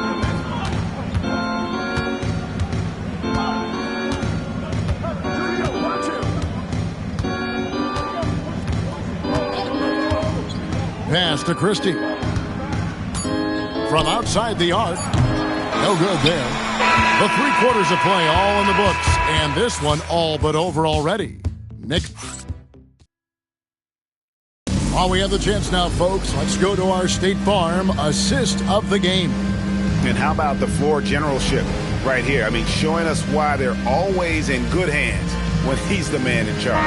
Pass to Christie. From outside the arc. No good there. The 3 quarters of play all in the books. And this one all but over already. Nick. While we have the chance now, folks, let's go to our State Farm assist of the game. And how about the floor generalship right here? I mean, showing us why they're always in good hands when he's the man in charge.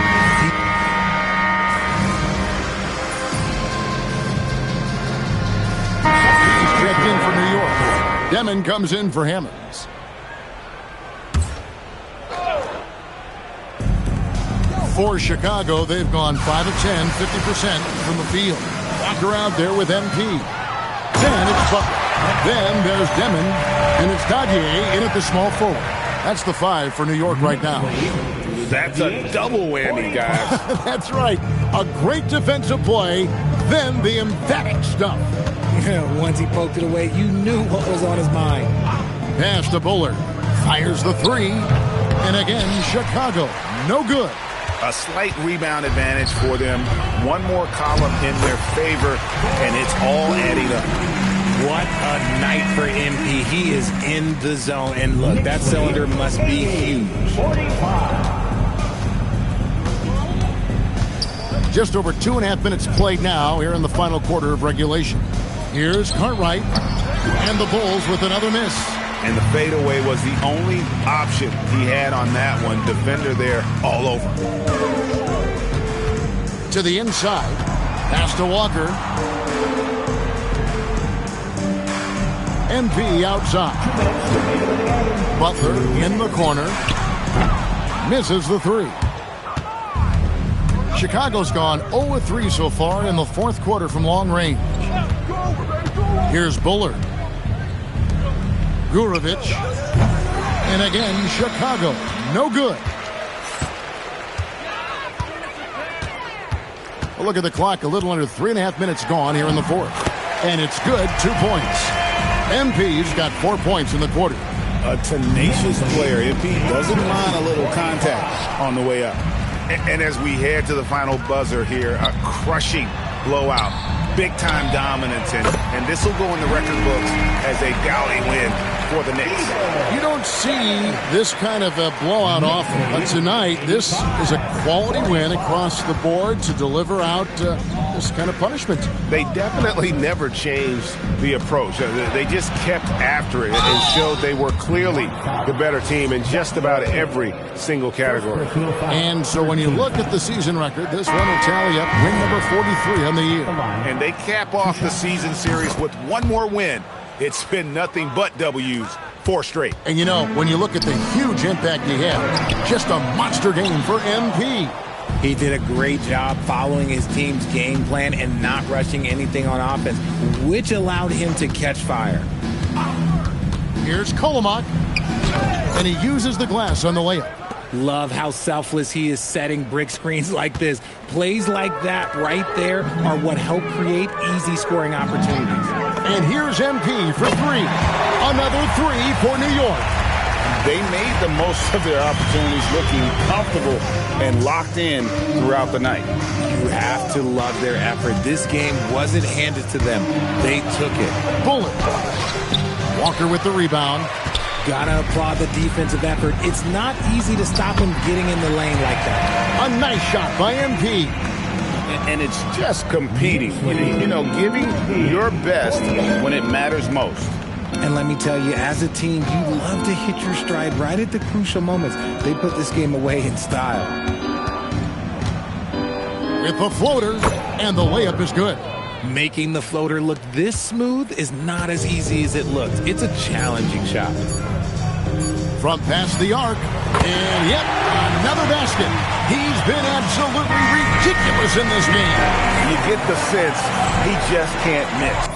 Checked in for New York. Demon comes in for Hammonds. For Chicago, they've gone 5 of 10, 50% from the field. Walker out there with MP. Then it's Butler. Then there's Demon, and it's Dadier in at the small forward. That's the 5 for New York right now. That's a double whammy, guys. That's right. A great defensive play, then the emphatic stuff. Once he poked it away, you knew what was on his mind. Pass to Bullard. Fires the 3. And again, Chicago. No good. A slight rebound advantage for them. One more column in their favor, and it's all adding up. What a night for MP. He is in the zone. And look, that cylinder must be huge. Just over 2.5 minutes played now here in the final quarter of regulation. Here's Cartwright. And the Bulls with another miss. And the fadeaway was the only option he had on that one. Defender there all over. To the inside. Pass to Walker. MP outside. Butler in the corner. Misses the 3. Chicago's gone 0-3 so far in the fourth quarter from long range. Here's Bullard. Gurovich. And again, Chicago. No good. Well, look at the clock. A little under 3.5 minutes gone here in the fourth. And it's good. 2 points. MP's got 4 points in the quarter. A tenacious player. MP doesn't mind a little contact on the way up. And as we head to the final buzzer here, a crushing blowout. Big-time dominance, and this will go in the record books as a gaudy win for the Knicks. You don't see this kind of a blowout often, but tonight this is a quality win across the board to deliver out this kind of punishment. They definitely never changed the approach. They just kept after it and showed they were clearly the better team in just about every single category. And so when you look at the season record, this one will tally up win number 43 on the year. And they cap off the season series with one more win. It's been nothing but W's, 4 straight. And you know, when you look at the huge impact he had, just a monster game for MP. He did a great job following his team's game plan and not rushing anything on offense, which allowed him to catch fire. Here's Kolomak, and he uses the glass on the layup. Love how selfless he is setting brick screens like this. Plays like that right there are what help create easy scoring opportunities. And here's MP for 3. Another 3 for New York. They made the most of their opportunities, looking comfortable and locked in throughout the night. You have to love their effort. This game wasn't handed to them. They took it. Bullet. Walker with the rebound. Gotta applaud the defensive effort. It's not easy to stop him getting in the lane like that. A nice shot by MP. And it's just competing. You know, giving your best when it matters most. And let me tell you, as a team, you love to hit your stride right at the crucial moments. They put this game away in style. With the floater, and the layup is good. Making the floater look this smooth is not as easy as it looks. It's a challenging shot. From past the arc, and yep, another basket. He's been absolutely ridiculous in this game. You get the sense he just can't miss.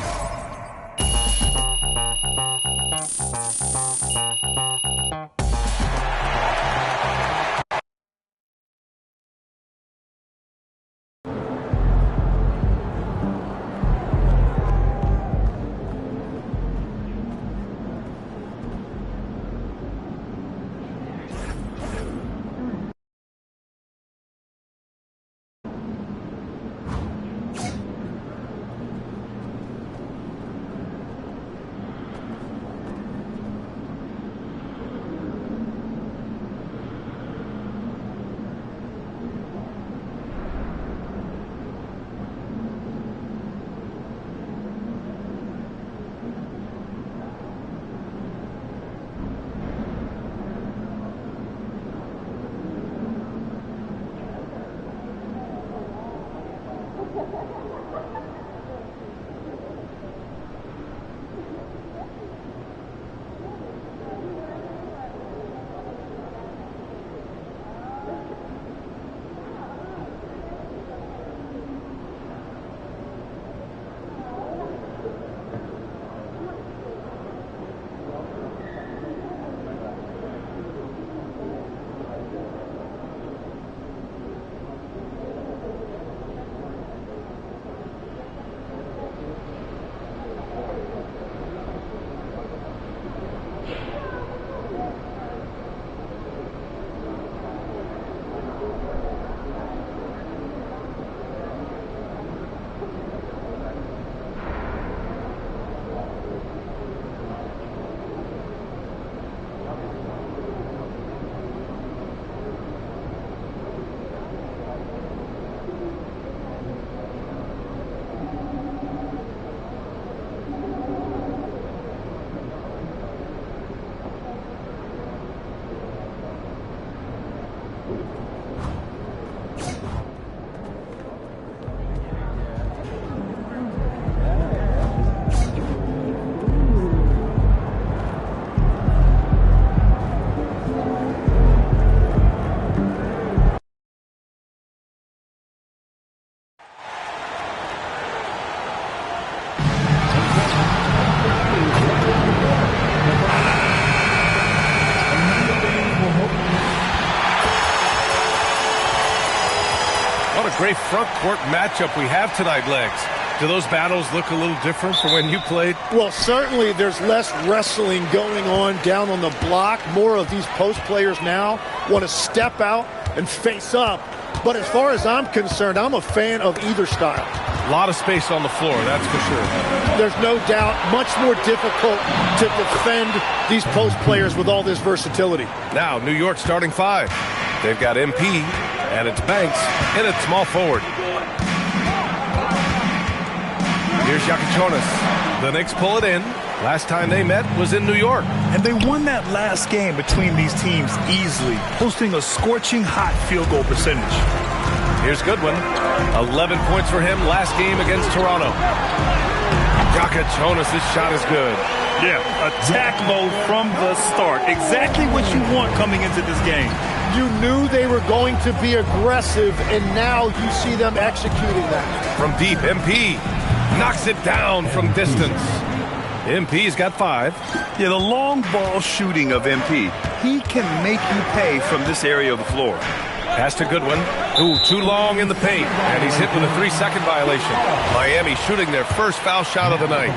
Great front court matchup we have tonight, Legs. Do those battles look a little different from when you played? Well, certainly there's less wrestling going on down on the block. More of these post players now want to step out and face up. But as far as I'm concerned, I'm a fan of either style. A lot of space on the floor, that's for sure. There's no doubt much more difficult to defend these post players with all this versatility. Now, New York starting five. They've got MP, and it's Banks in at small forward. Here's Yakichonis. The Knicks pull it in. Last time they met was in New York. And they won that last game between these teams easily, posting a scorching hot field goal percentage. Here's Goodwin. 11 points for him last game against Toronto. Yakichonis' shot is good. Yeah, attack mode from the start. Exactly what you want coming into this game. You knew they were going to be aggressive, and now you see them executing that. From deep, MP knocks it down from distance. MP's got 5. Yeah, the long ball shooting of MP. He can make you pay from this area of the floor. Pass to Goodwin. Ooh, too long in the paint. And he's hit with a 3-second violation. Miami shooting their first foul shot of the night.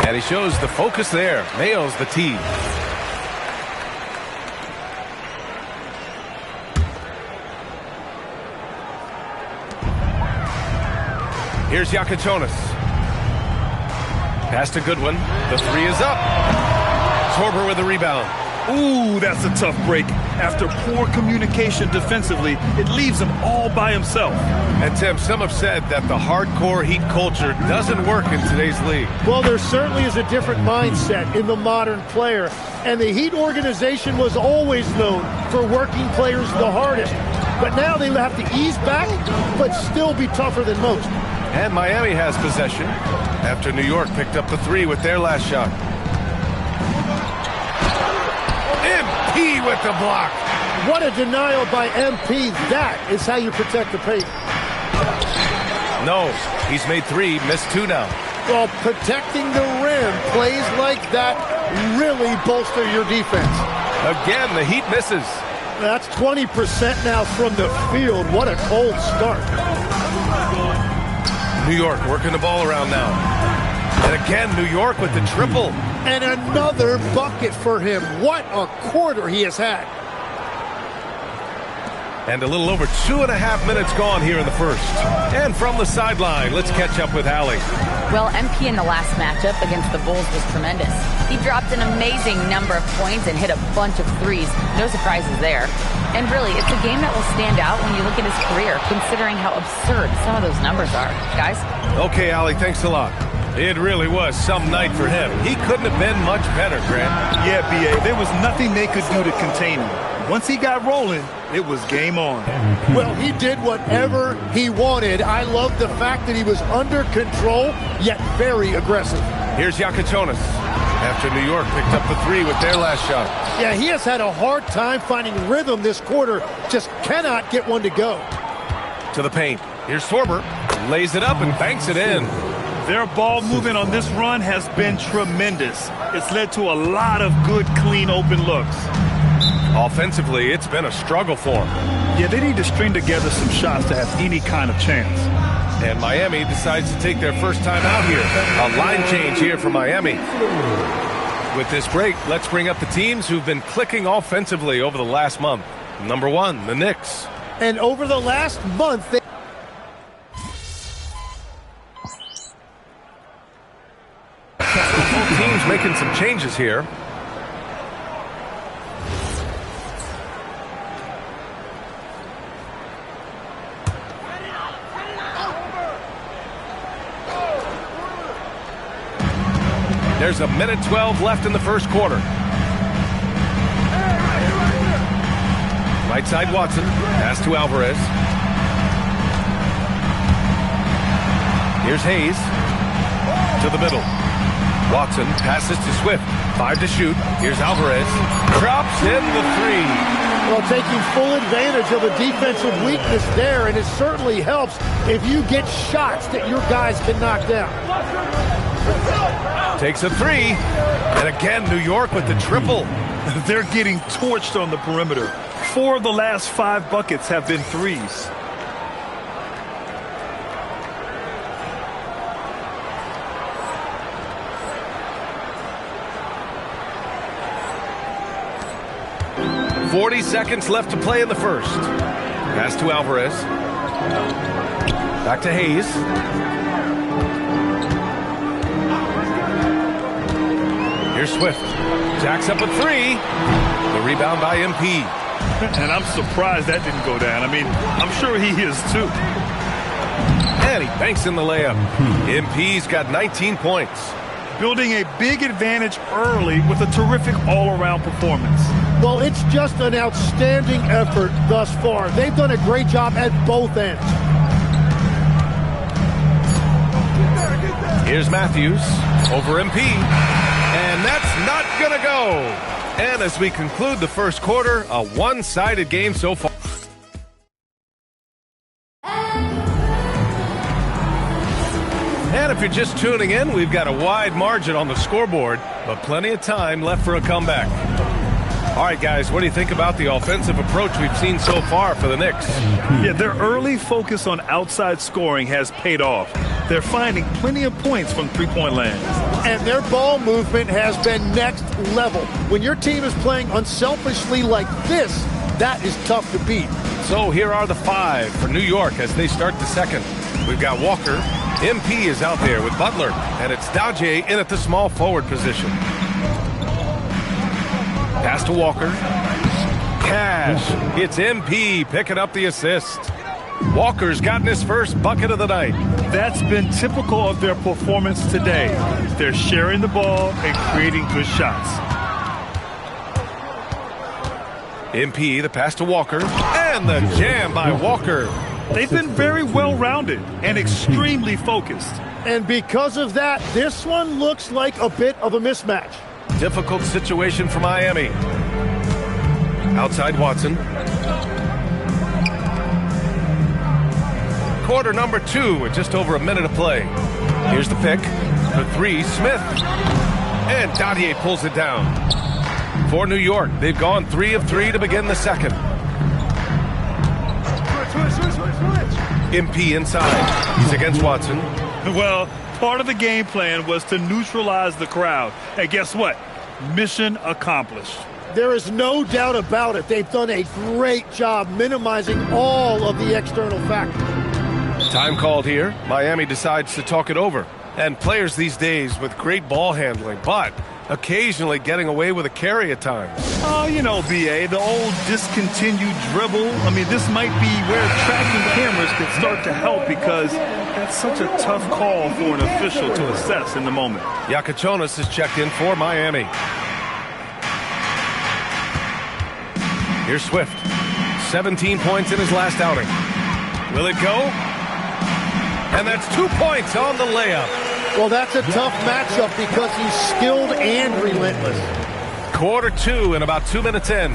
And he shows the focus there. Nails the tee. Here's Yakichonis. Pass to Goodwin. The 3 is up. Torber with the rebound. Ooh, that's a tough break. After poor communication defensively, it leaves him all by himself. And Tim, some have said that the hardcore Heat culture doesn't work in today's league. Well, there certainly is a different mindset in the modern player. And the Heat organization was always known for working players the hardest. But now they have to ease back, but still be tougher than most. And Miami has possession after New York picked up the 3 with their last shot. MP with the block. What a denial by MP. That is how you protect the paint. No, he's made 3, missed 2 now. Well, protecting the rim, plays like that really bolster your defense. Again, the Heat misses. That's 20% now from the field. What a cold start. New York working the ball around now. And again, New York with the triple. And another bucket for him. What a quarter he has had. And a little over 2.5 minutes gone here in the first. And from the sideline, let's catch up with Allie. Well, MP in the last matchup against the Bulls was tremendous. He dropped an amazing number of points and hit a bunch of threes. No surprises there. And really, it's a game that will stand out when you look at his career, considering how absurd some of those numbers are. Guys? Okay, Allie, thanks a lot. It really was some night for him. He couldn't have been much better, Grant. Yeah, B.A., there was nothing they could do to contain him. Once he got rolling, it was game on. Well, he did whatever he wanted. I love the fact that he was under control, yet very aggressive. Here's Yakichonis. After New York picked up the 3 with their last shot. Yeah, he has had a hard time finding rhythm this quarter. Just cannot get one to go. To the paint. Here's Torber. Lays it up and banks it in. Their ball movement on this run has been tremendous. It's led to a lot of good, clean, open looks. Offensively, it's been a struggle for them. Yeah, they need to string together some shots to have any kind of chance. And Miami decides to take their first time out here. A line change here for Miami. With this break, let's bring up the teams who've been clicking offensively over the last month. Number 1, the Knicks. And over the last month, they... Both teams making some changes here. There's 1:12 left in the first quarter. Right side Watson. Pass to Alvarez. Here's Hayes. To the middle. Watson passes to Swift. 5 to shoot. Here's Alvarez. Drops in the 3. Well, taking full advantage of a defensive weakness there, and it certainly helps if you get shots that your guys can knock down. Takes a 3. And again, New York with the triple. They're getting torched on the perimeter. 4 of the last 5 buckets have been threes. .40 left to play in the first. Pass to Alvarez. Back to Hayes. Here's Swift. Jacks up a 3. The rebound by MP. And I'm surprised that didn't go down. I mean, I'm sure he is too. And he banks in the layup. MP's got 19 points. Building a big advantage early with a terrific all-around performance. Well, it's just an outstanding effort thus far. They've done a great job at both ends. Here's Matthews over MP. And that's not going to go. And as we conclude the first quarter, a one-sided game so far. And if you're just tuning in, we've got a wide margin on the scoreboard, but plenty of time left for a comeback. All right, guys, what do you think about the offensive approach we've seen so far for the Knicks? Yeah, their early focus on outside scoring has paid off. They're finding plenty of points from three-point land. And their ball movement has been next level. When your team is playing unselfishly like this, that is tough to beat. So here are the 5 for New York as they start the second. We've got Walker. MP is out there with Butler, and it's Daje in at the small forward position. Pass to Walker. Cash. It's MP picking up the assist. Walker's gotten his first bucket of the night. That's been typical of their performance today. They're sharing the ball and creating good shots. MP, the pass to Walker, and the jam by Walker. They've been very well-rounded and extremely focused. And because of that, this one looks like a bit of a mismatch. Difficult situation for Miami. Outside Watson. Quarter number 2 with just over a minute of play. Here's the pick. For 3, Smith. And Daje pulls it down. For New York, they've gone 3 of 3 to begin the second. MP inside. He's against Watson. Well, part of the game plan was to neutralize the crowd. And guess what? Mission accomplished. There is no doubt about it. They've done a great job minimizing all of the external factors. Time called here. Miami decides to talk it over. And players these days with great ball handling, but occasionally getting away with a carry at times. Oh, you know, B.A., the old discontinued dribble. I mean, this might be where tracking cameras could start to help because that's such a tough call for an official to assess in the moment. Yakachonis is checked in for Miami. Here's Swift. 17 points in his last outing. Will it go? And that's 2 points on the layup. Well, that's a tough matchup because he's skilled and relentless. Quarter 2 and about 2 minutes in.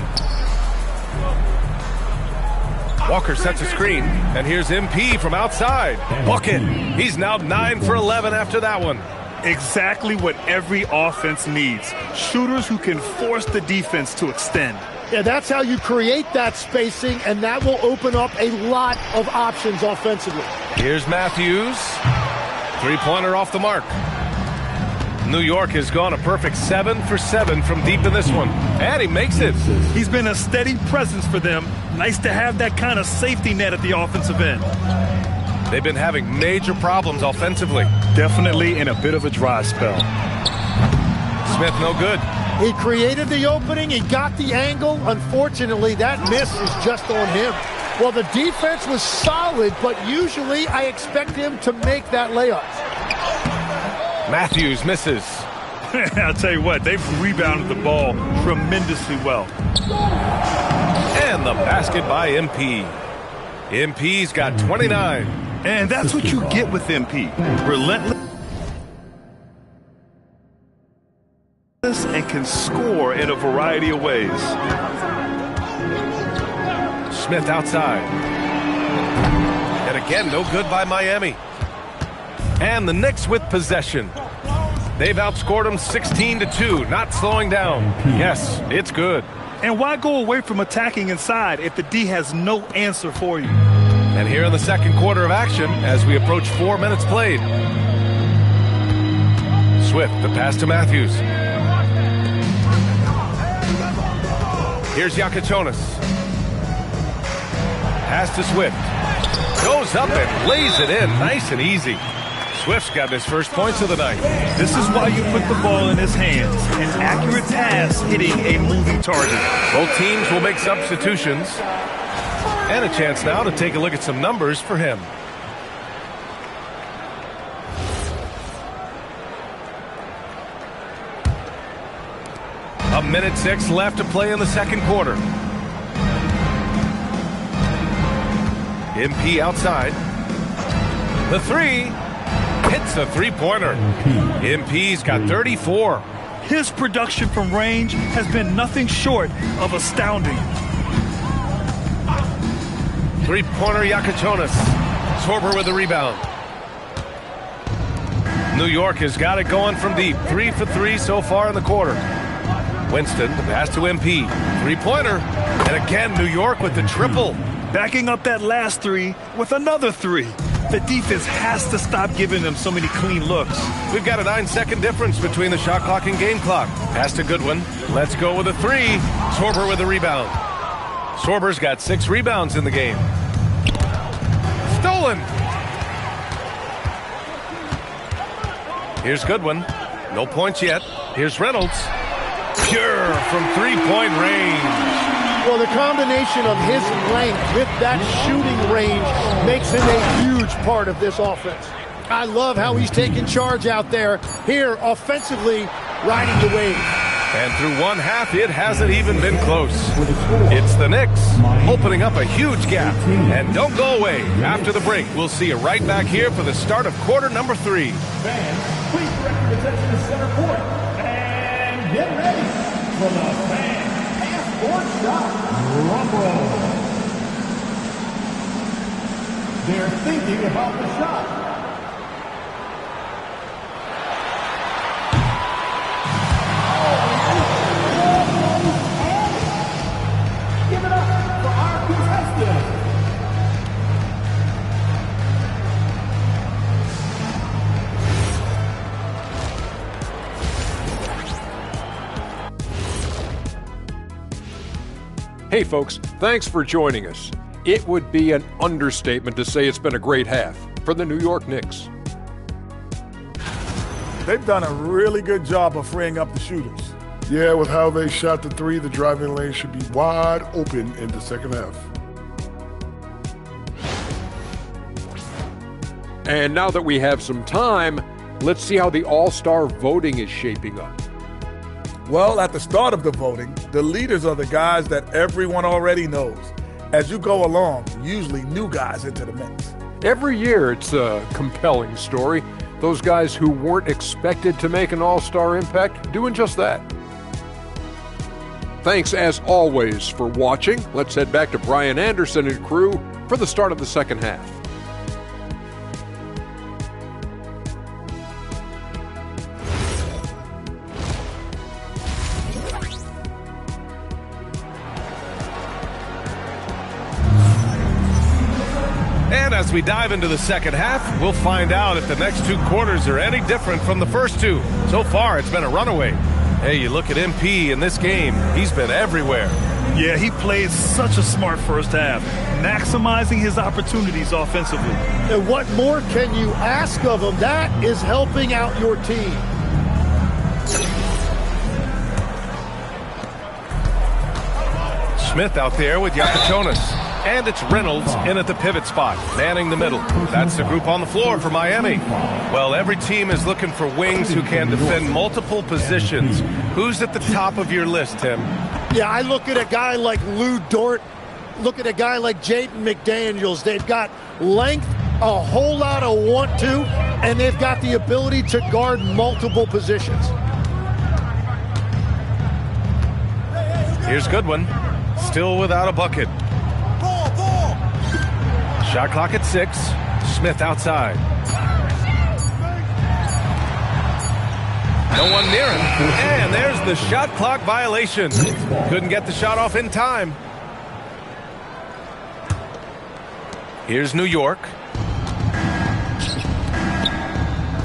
Walker sets a screen, and here's MP from outside. Bucket. He's now 9 for 11 after that one. Exactly what every offense needs. Shooters who can force the defense to extend. Yeah, that's how you create that spacing, and that will open up a lot of options offensively. Here's Matthews. Three-pointer off the mark. New York has gone a perfect 7 for 7 from deep in this one. And he makes it. He's been a steady presence for them. Nice to have that kind of safety net at the offensive end. They've been having major problems offensively. Definitely in a bit of a dry spell. Smith no good. He created the opening. He got the angle. Unfortunately, that miss is just on him. Well, the defense was solid, but usually I expect him to make that layup. Matthews misses. I'll tell you what, they've rebounded the ball tremendously well. And the basket by MP. MP's got 29. And that's what you get with MP. Relentless and can score in a variety of ways. Smith outside. And again, no good by Miami. And the Knicks with possession. They've outscored them 16-2, not slowing down. Yes, it's good. And why go away from attacking inside if the D has no answer for you? And here in the second quarter of action, as we approach 4 minutes played. Swift, the pass to Matthews. Here's Yakitonis. Pass to Swift. Goes up and lays it in, nice and easy. Swift's got his first points of the night. This is why you put the ball in his hands. An accurate pass hitting a moving target. Both teams will make substitutions. And a chance now to take a look at some numbers for him. A minute 6 left to play in the second quarter. MP outside. The three. Hits the three-pointer. MP's got 34. His production from range has been nothing short of astounding. Three-pointer Yakitonis. Sorber with the rebound. New York has got it going from deep. 3 for 3 so far in the quarter. Winston, the pass to MP. Three-pointer. And again, New York with the triple. Backing up that last three with another three. The defense has to stop giving them so many clean looks. We've got a 9-second difference between the shot clock and game clock. Pass to Goodwin. Let's go with a three. Sorber with the rebound. Sorber's got 6 rebounds in the game. Stolen. Here's Goodwin. No points yet. Here's Reynolds. Pure from three-point range. Well, the combination of his length with that shooting range makes him a huge part of this offense. I love how he's taking charge out there. Here, offensively, riding the wave. And through one half, it hasn't even been close. It's the Knicks opening up a huge gap. And don't go away. After the break, we'll see you right back here for the start of quarter number 3. Fans, please direct your attention to center court. And get ready for the fan half-court shot rumble. They're thinking about the shot. Give it up for our contestant. Hey folks, thanks for joining us. It would be an understatement to say it's been a great half for the New York Knicks. They've done a really good job of freeing up the shooters. Yeah, with how they shot the three, the driving lane should be wide open in the second half. And now that we have some time, let's see how the All-Star voting is shaping up. Well, at the start of the voting, the leaders are the guys that everyone already knows. As you go along, usually new guys into the mix. Every year it's a compelling story. Those guys who weren't expected to make an All-Star impact doing just that. Thanks as always for watching. Let's head back to Brian Anderson and crew for the start of the second half. And as we dive into the second half, we'll find out if the next 2 quarters are any different from the first 2. So far, it's been a runaway. Hey, you look at MP in this game, he's been everywhere. Yeah, he played such a smart first half, maximizing his opportunities offensively. And what more can you ask of him? That is helping out your team. Smith out there with Yakitonis. And it's Reynolds in at the pivot spot, manning the middle. That's the group on the floor for Miami. Well, every team is looking for wings who can defend multiple positions. Who's at the top of your list, Tim? Yeah, I look at a guy like Lou Dort. look at a guy like Jaden McDaniels. They've got length, a whole lot of want to, and they've got the ability to guard multiple positions. Here's Goodwin, still without a bucket. Shot clock at 6. Smith outside. No one near him. And there's the shot clock violation. Couldn't get the shot off in time. Here's New York.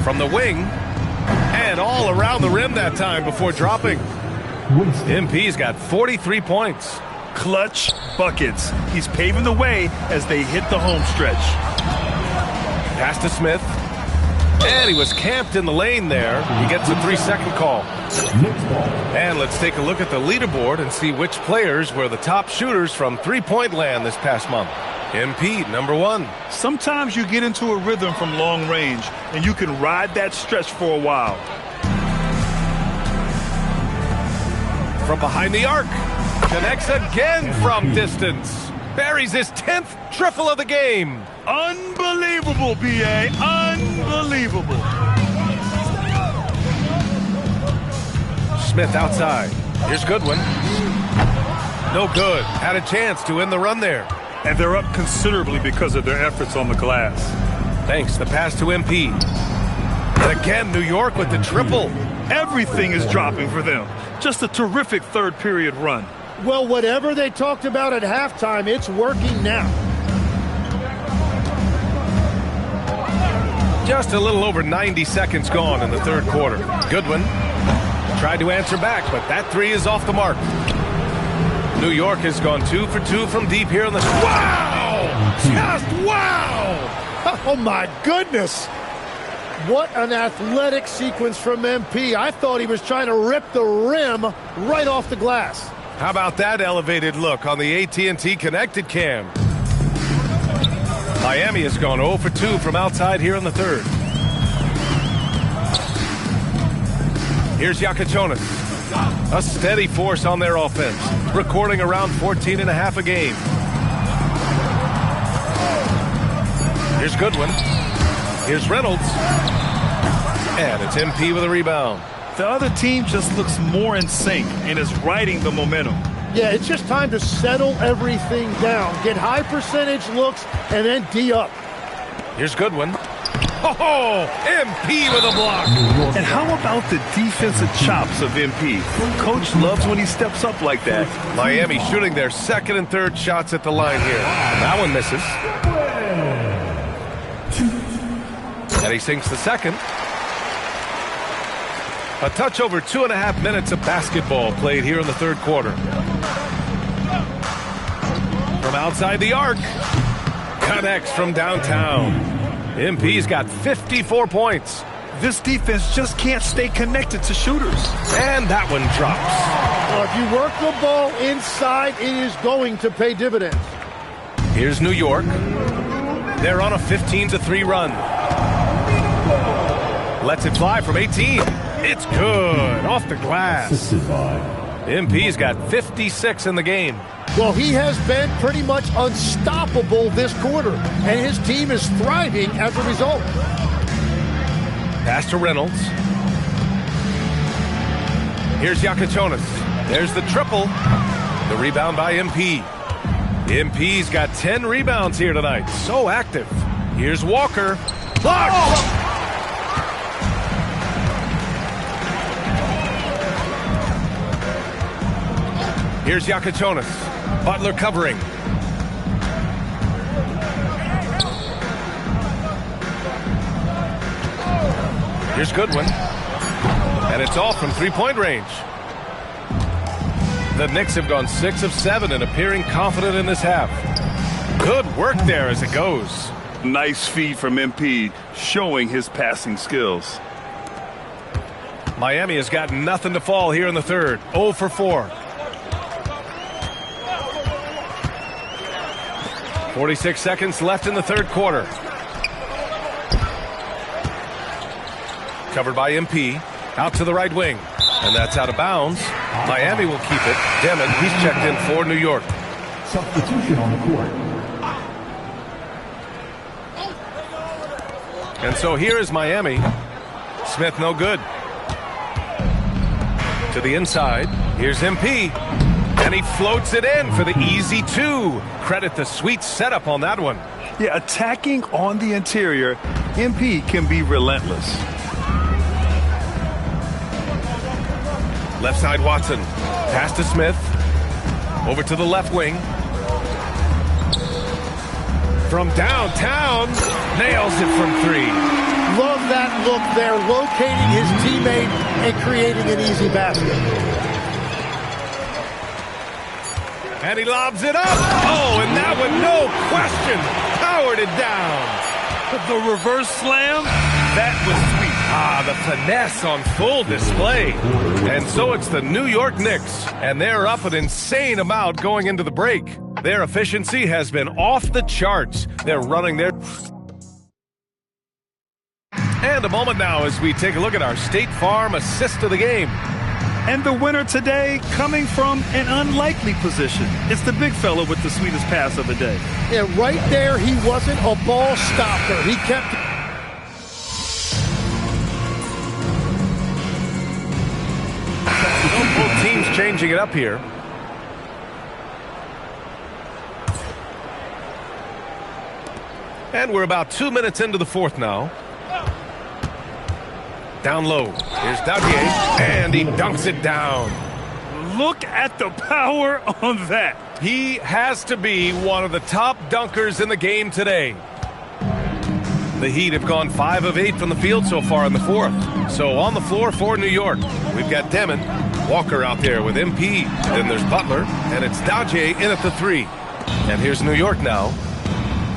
From the wing. And all around the rim that time before dropping. MP's got 43 points. Clutch buckets. He's paving the way as they hit the home stretch. Pass to Smith. And he was camped in the lane there. He gets a 3-second call. And let's take a look at the leaderboard and see which players were the top shooters from three-point land this past month. MP, number 1. Sometimes you get into a rhythm from long range, and you can ride that stretch for a while. From behind the arc. Connects again from distance. Buries his 10th triple of the game. Unbelievable, B.A. Unbelievable. Smith outside. Here's Goodwin. No good. Had a chance to end the run there. And they're up considerably because of their efforts on the glass. Thanks. The pass to MP. And again, New York with the triple. Everything is dropping for them. Just a terrific third period run. Well, whatever they talked about at halftime, it's working now. Just a little over 90 seconds gone in the third quarter. Goodwin tried to answer back, but that three is off the mark. New York has gone 2 for 2 from deep here in the... Wow! Just wow! Oh, my goodness. What an athletic sequence from MP. I thought he was trying to rip the rim right off the glass. How about that elevated look on the AT&T Connected Cam? Miami has gone 0 for 2 from outside here in the third. Here's Yakachonis. A steady force on their offense, recording around 14.5 a game. Here's Goodwin. Here's Reynolds. And it's MP with a rebound. The other team just looks more in sync and is riding the momentum. Yeah, it's just time to settle everything down. Get high percentage looks and then D up. Here's Goodwin. Oh, MP with a block. And how about the defensive chops of MP? Coach loves when he steps up like that. Miami shooting their second and third shots at the line here. That one misses. And he sinks the second. A touch over 2.5 minutes of basketball played here in the third quarter. From outside the arc. Connects from downtown. MP's got 54 points. This defense just can't stay connected to shooters. And that one drops. Well, if you work the ball inside, it is going to pay dividends. Here's New York. They're on a 15-3 run. Lets it fly from 18. It's good. Off the glass. MP's got 56 in the game. Well, he has been pretty much unstoppable this quarter, and his team is thriving as a result. Pass to Reynolds. Here's Yakachonis. There's the triple. The rebound by MP. MP's got 10 rebounds here tonight. So active. Here's Walker. Blocked! Oh! Here's Yakachonis. Butler covering. Here's Goodwin. And it's off from three-point range. The Knicks have gone 6 of 7 and appearing confident in this half. Good work there as it goes. Nice feed from MP, showing his passing skills. Miami has got nothing to fall here in the third. 0 for 4. 46 seconds left in the third quarter. Covered by MP. Out to the right wing. And that's out of bounds. Miami will keep it. Demon, he's checked in for New York. Substitution on the court. And so here is Miami. Smith no good. To the inside. Here's MP. And he floats it in for the easy 2. Credit the sweet setup on that one. Yeah, attacking on the interior, MP can be relentless. Left side Watson. Pass to Smith. Over to the left wing. From downtown. Nails it from 3. Love that look there, locating his teammate and creating an easy basket. And he lobs it up. Oh, and that one, no question, powered it down. The reverse slam, that was sweet. Ah, the finesse on full display. And so it's the New York Knicks, and they're up an insane amount going into the break. Their efficiency has been off the charts. They're running their... And a moment now as we take a look at our State Farm assist of the game. And the winner today coming from an unlikely position. It's the big fella with the sweetest pass of the day. Yeah, right there, he wasn't a ball stopper. He kept... Both teams changing it up here. And we're about 2 minutes into the fourth now. Down low. Here's Daudier, and he dunks it down. Look at the power on that. He has to be one of the top dunkers in the game today. The Heat have gone 5 of 8 from the field so far in the fourth. So on the floor for New York, we've got Demon, Walker out there with MP. Then there's Butler, and it's Daudier in at the 3. And here's New York now.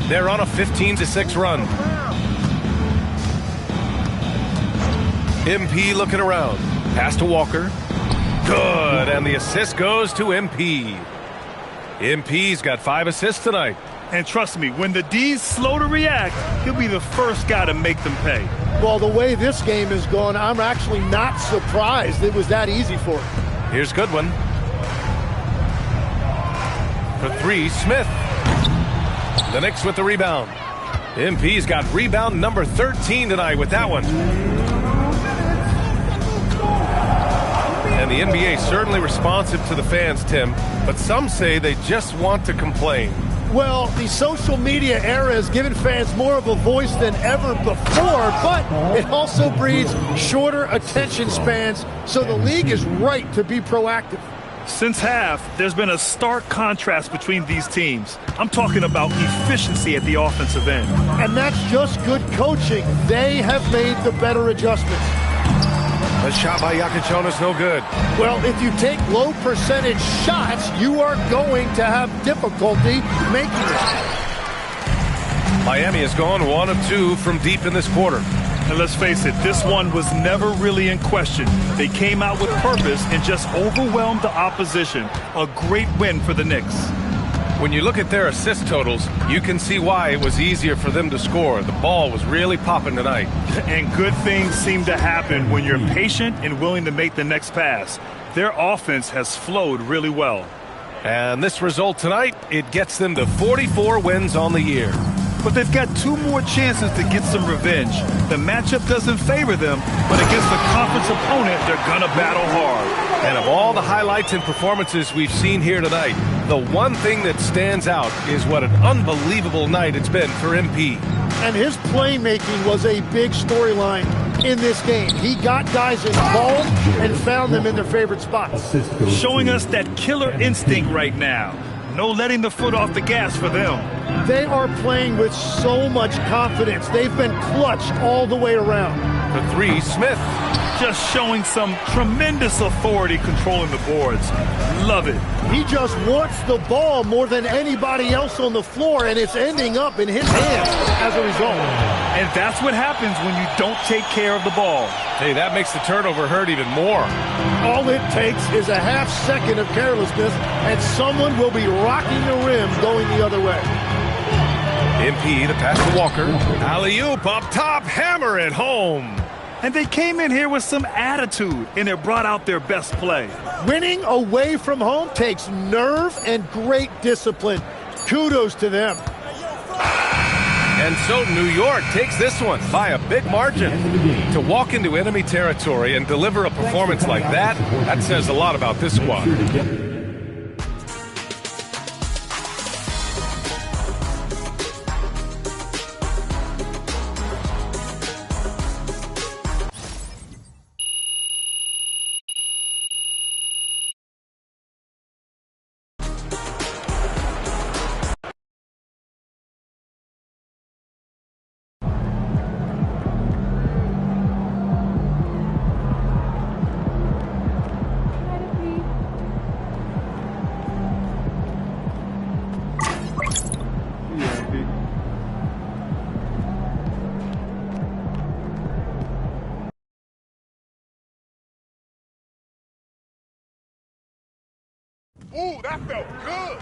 They're on a 15-6 run. MP looking around. Pass to Walker. Good, and the assist goes to MP. MP's got 5 assists tonight. And trust me, when the D's slow to react, he'll be the first guy to make them pay. Well, the way this game is going, I'm actually not surprised it was that easy for him. Here's Goodwin. For 3, Smith. The Knicks with the rebound. MP's got rebound number 13 tonight with that one. And the NBA certainly responsive to the fans, Tim, but some say they just want to complain. Well, the social media era has given fans more of a voice than ever before, but it also breeds shorter attention spans, so the league is right to be proactive. Since half, there's been a stark contrast between these teams. I'm talking about efficiency at the offensive end. And that's just good coaching. They have made the better adjustments. A shot by Jokic no good. Well, if you take low percentage shots, you are going to have difficulty making it. Miami has gone 1 of 2 from deep in this quarter. And let's face it, this one was never really in question. They came out with purpose and just overwhelmed the opposition. A great win for the Knicks. When you look at their assist totals, you can see why it was easier for them to score. The ball was really popping tonight. And good things seem to happen when you're patient and willing to make the next pass. Their offense has flowed really well. And this result tonight, it gets them to 44 wins on the year. But they've got 2 more chances to get some revenge. The matchup doesn't favor them, but against the conference opponent, they're gonna battle hard. And of all the highlights and performances we've seen here tonight, the one thing that stands out is what an unbelievable night it's been for MP. And his playmaking was a big storyline in this game. He got guys involved and found them in their favorite spots. Showing us that killer instinct right now. No letting the foot off the gas for them. They are playing with so much confidence. They've been clutch all the way around. For 3, Smith. Just showing some tremendous authority controlling the boards. Love it. He just wants the ball more than anybody else on the floor, and it's ending up in his hands as a result. And that's what happens when you don't take care of the ball. Hey, that makes the turnover hurt even more. All it takes is a half second of carelessness, and someone will be rocking the rim going the other way. MP, the pass to Walker. Alley-oop up top, hammer it home. And they came in here with some attitude, and it brought out their best play. Winning away from home takes nerve and great discipline. Kudos to them. And so New York takes this one by a big margin. To walk into enemy territory and deliver a performance like that says a lot about this squad. Ooh, that felt good.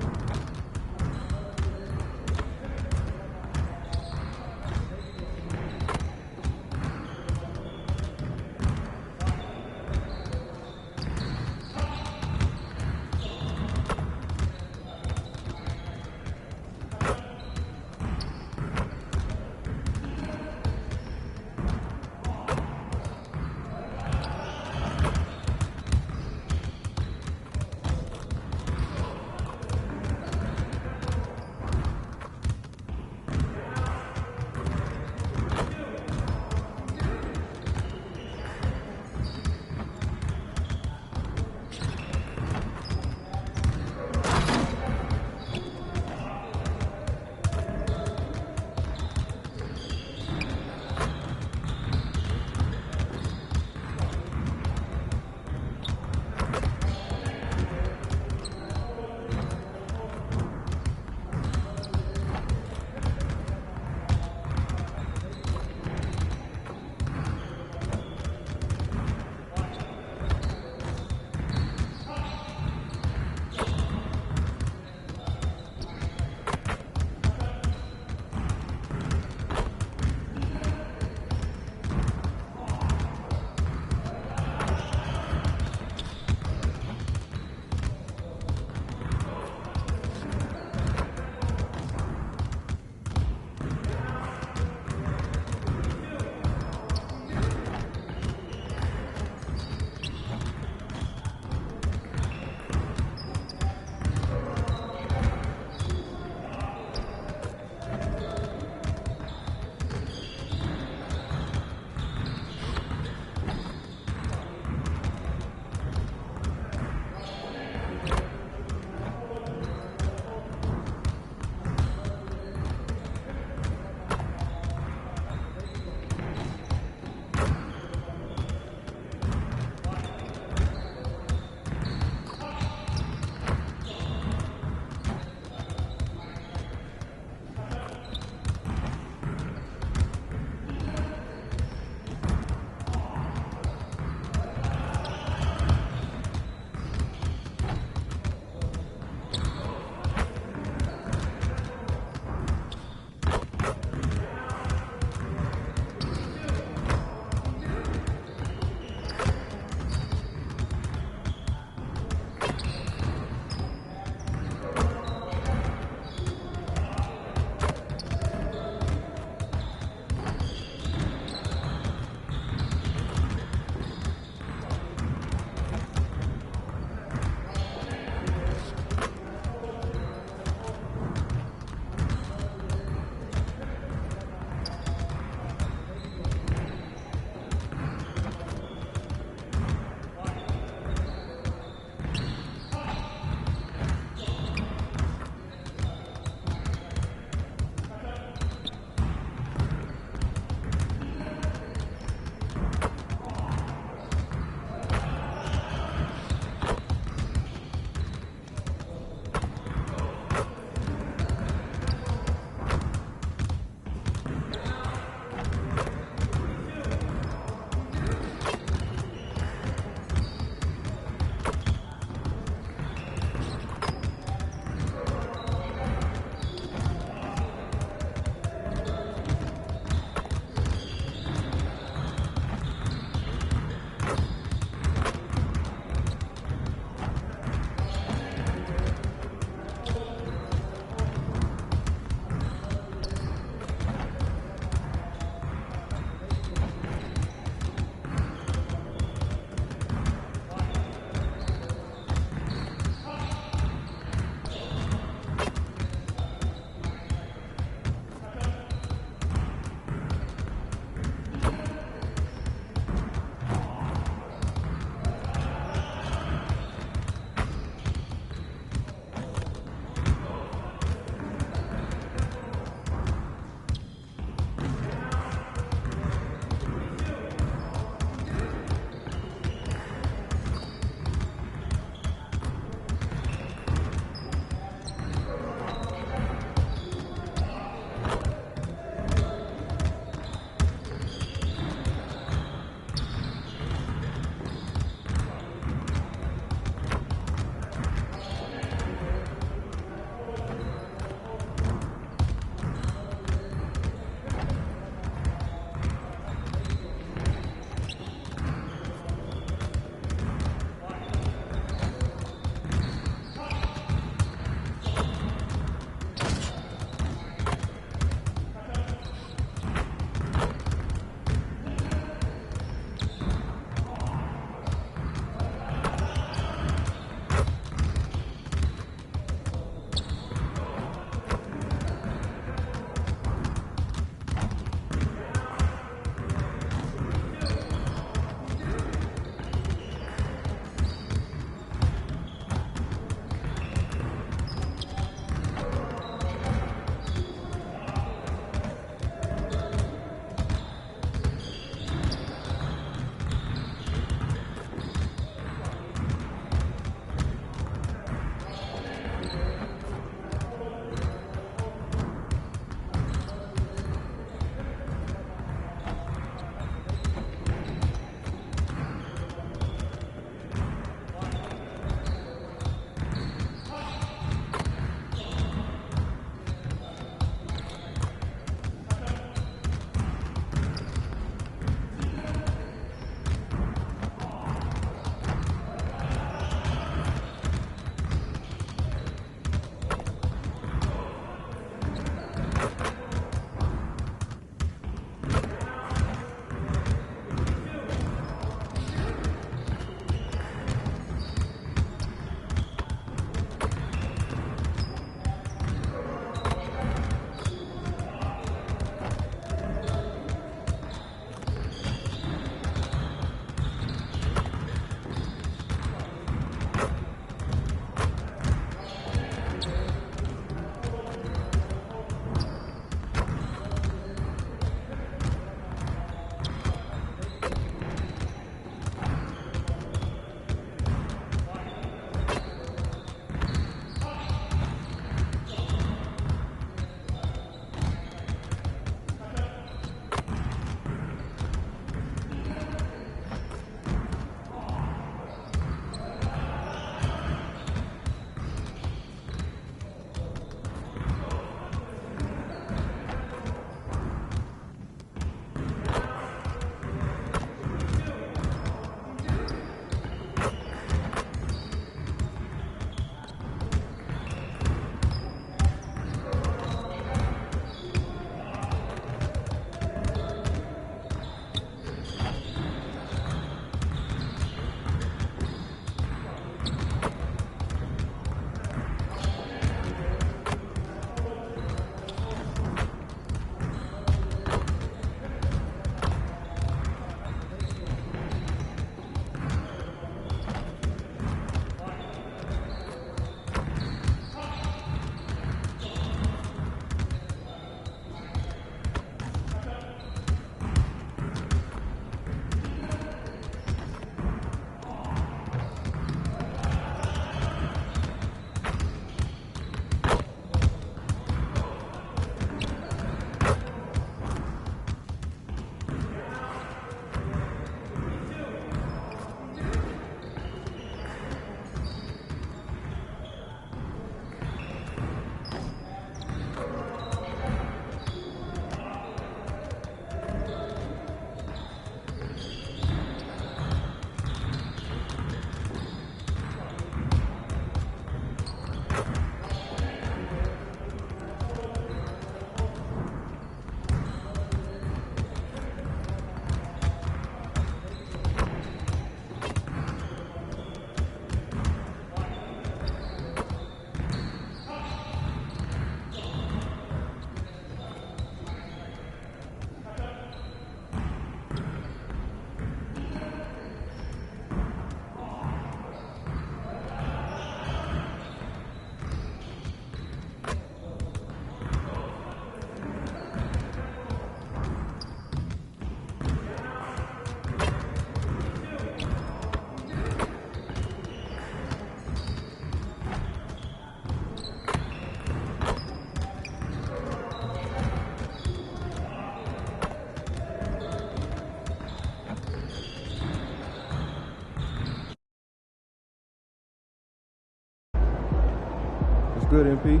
good, MP?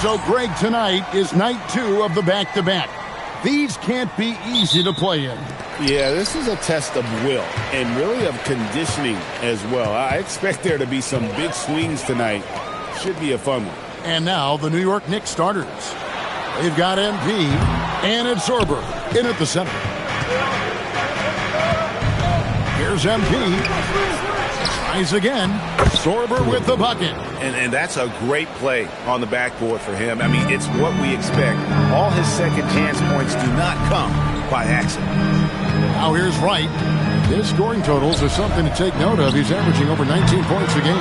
So, Greg, tonight is night 2 of the back-to-back. These can't be easy to play in. Yeah, this is a test of will and really of conditioning as well. I expect there to be some big swings tonight. Should be a fun one. And now the New York Knicks starters. They've got MP and it's Sorber in at the center. Here's MP. Tries again. Sorber with the bucket. And that's a great play on the backboard for him. I mean, it's what we expect. All his second chance points do not come by accident. Now here's Wright. His scoring totals are something to take note of. He's averaging over 19 points a game.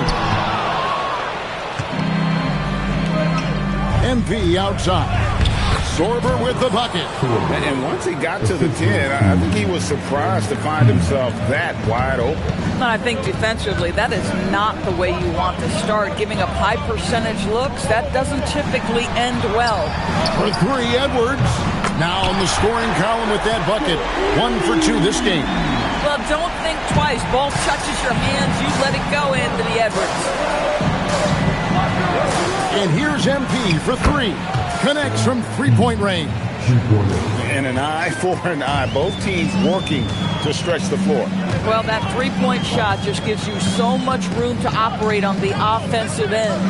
MP outside. Sorber with the bucket. And once he got to the 10, I think he was surprised to find himself that wide open. And I think defensively, that is not the way you want to start. Giving up high percentage looks, that doesn't typically end well. For 3, Edwards. Now in the scoring column with that bucket. 1 for 2 this game. Well, don't think twice. Ball touches your hands, you let it go, Anthony Edwards. And here's MP for 3. Connects from three-point range. And an eye for an eye. Both teams working to stretch the floor. Well, that three-point shot just gives you so much room to operate on the offensive end.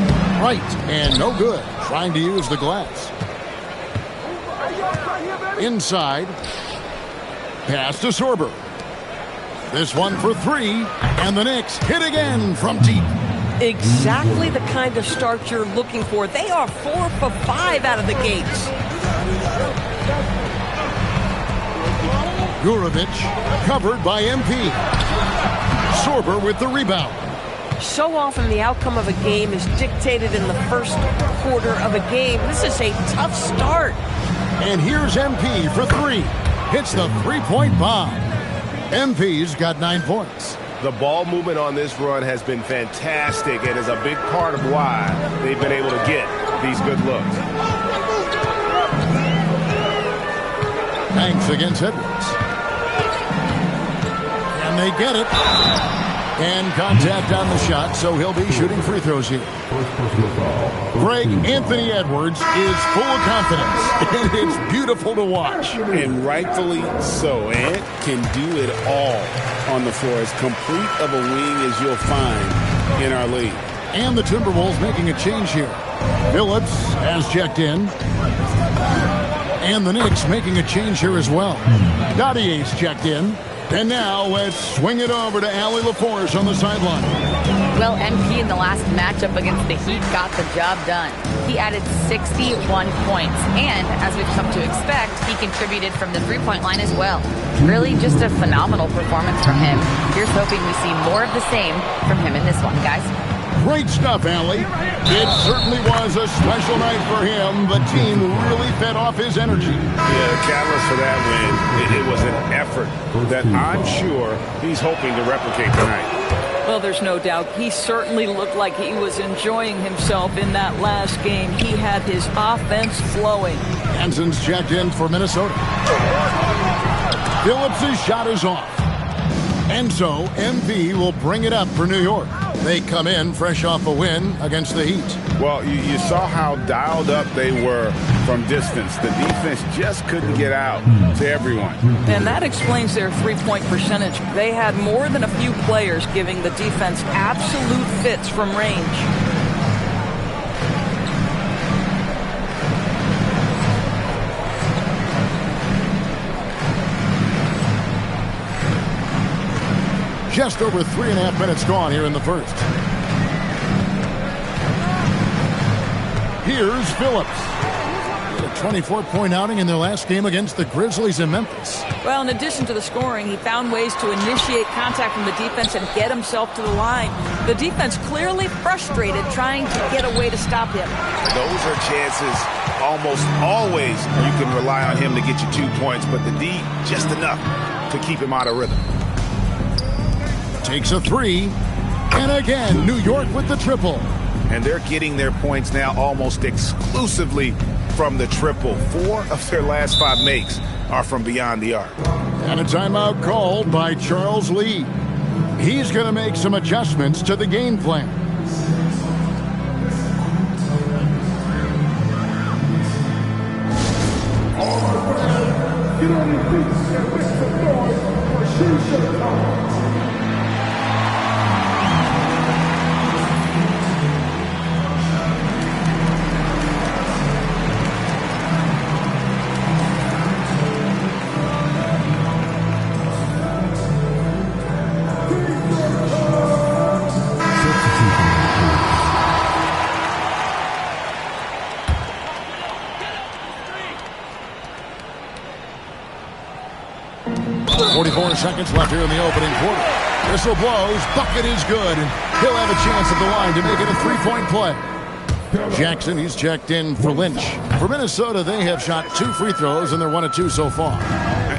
Right, and no good. Trying to use the glass. Inside. Pass to Sorber. This one for 3. And the Knicks hit again from deep. Exactly the kind of start you're looking for. They are 4 for 5 out of the gates. Gurovich covered by MP. Sorber with the rebound. So often the outcome of a game is dictated in the first quarter of a game. This is a tough start. And here's MP for 3. Hits the three-point bomb. MP's got 9 points. The ball movement on this run has been fantastic and is a big part of why they've been able to get these good looks. Banks against Edwards. And they get it. And contact on the shot, so he'll be shooting free throws here. Greg, Anthony Edwards is full of confidence, and it's beautiful to watch. And rightfully so. Ant can do it all on the floor. As complete of a wing as you'll find in our league. And the Timberwolves making a change here. Phillips has checked in. And the Knicks making a change here as well. Dottier's checked in. And now let's swing it over to Allie LaForce on the sideline. Well, MP in the last matchup against the Heat got the job done. He added 61 points, and as we've come to expect, he contributed from the three-point line as well. Really just a phenomenal performance from him. Here's hoping we see more of the same from him in this one, guys. Great stuff, Allie. It certainly was a special night for him. The team really fed off his energy. Yeah, the catalyst for that win, it was an effort that I'm sure he's hoping to replicate tonight. Well, there's no doubt. He certainly looked like he was enjoying himself in that last game. He had his offense flowing. Hanson's checked in for Minnesota. Phillips' shot is off. And so, MV will bring it up for New York. They come in fresh off a win against the Heat. Well, you saw how dialed up they were from distance. The defense just couldn't get out to everyone. And that explains their three-point percentage. They had more than a few players giving the defense absolute fits from range. Just over 3.5 minutes gone here in the first. Here's Phillips. He had a 24-point outing in their last game against the Grizzlies in Memphis. Well, in addition to the scoring, he found ways to initiate contact from the defense and get himself to the line. The defense clearly frustrated trying to get a way to stop him. Those are chances almost always you can rely on him to get you 2 points, but the D just enough to keep him out of rhythm. Takes a three, and again, New York with the triple. And they're getting their points now almost exclusively from the triple. 4 of their last 5 makes are from beyond the arc. And a timeout called by Charles Lee. He's going to make some adjustments to the game plan. Get on your feet and make some noise for Chicago. Seconds left here in the opening quarter. Whistle blows. Bucket is good. He'll have a chance at the line to make it a 3-point play. Jackson, he's checked in for Lynch. For Minnesota, they have shot 2 free throws, and they're 1 of 2 so far.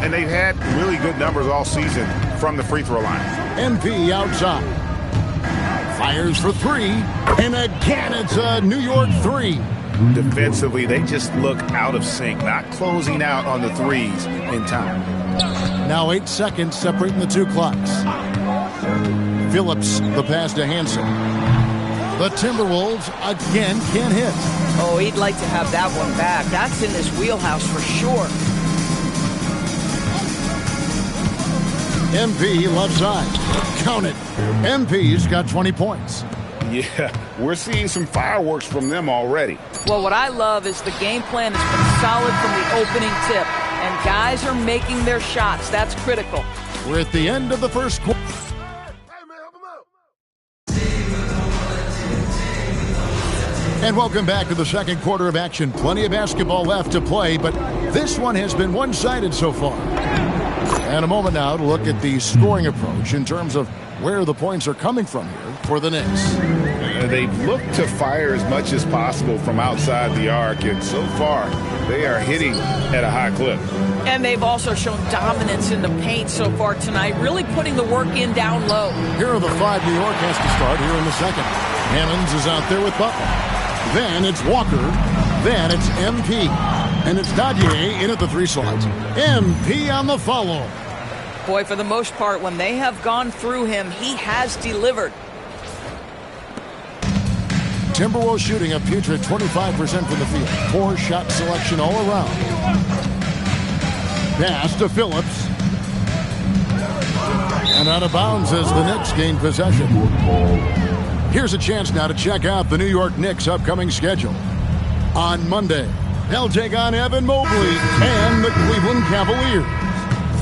And they've had really good numbers all season from the free throw line. MP outside. Fires for 3. And again, it's a New York 3. Defensively, they just look out of sync, not closing out on the threes in time. Now 8 seconds separating the 2 clocks. Phillips, the pass to Hansen. The Timberwolves again can't hit. Oh, he'd like to have that one back. That's in his wheelhouse for sure. MP left side. Count it. MP's got 20 points. Yeah, we're seeing some fireworks from them already. Well, what I love is the game plan has been solid from the opening tip. And guys are making their shots. That's critical. We're at the end of the first quarter. And welcome back to the second quarter of action. Plenty of basketball left to play, but this one has been one-sided so far. And a moment now to look at the scoring approach in terms of where the points are coming from here for the Knicks. They've looked to fire as much as possible from outside the arc, and so far they are hitting at a high clip. And they've also shown dominance in the paint so far tonight, really putting the work in down low. Here are the 5 New York has to start here in the second. Hammonds is out there with Butler. Then it's Walker. Then it's MP. And it's Dadier in at the 3 slot. MP on the follow. Boy, for the most part, when they have gone through him, he has delivered. Timberwolves shooting a putrid 25% from the field. Poor shot selection all around. Pass to Phillips. And out of bounds as the Knicks gain possession. Here's a chance now to check out the New York Knicks' upcoming schedule. On Monday, they'll take on Evan Mobley and the Cleveland Cavaliers.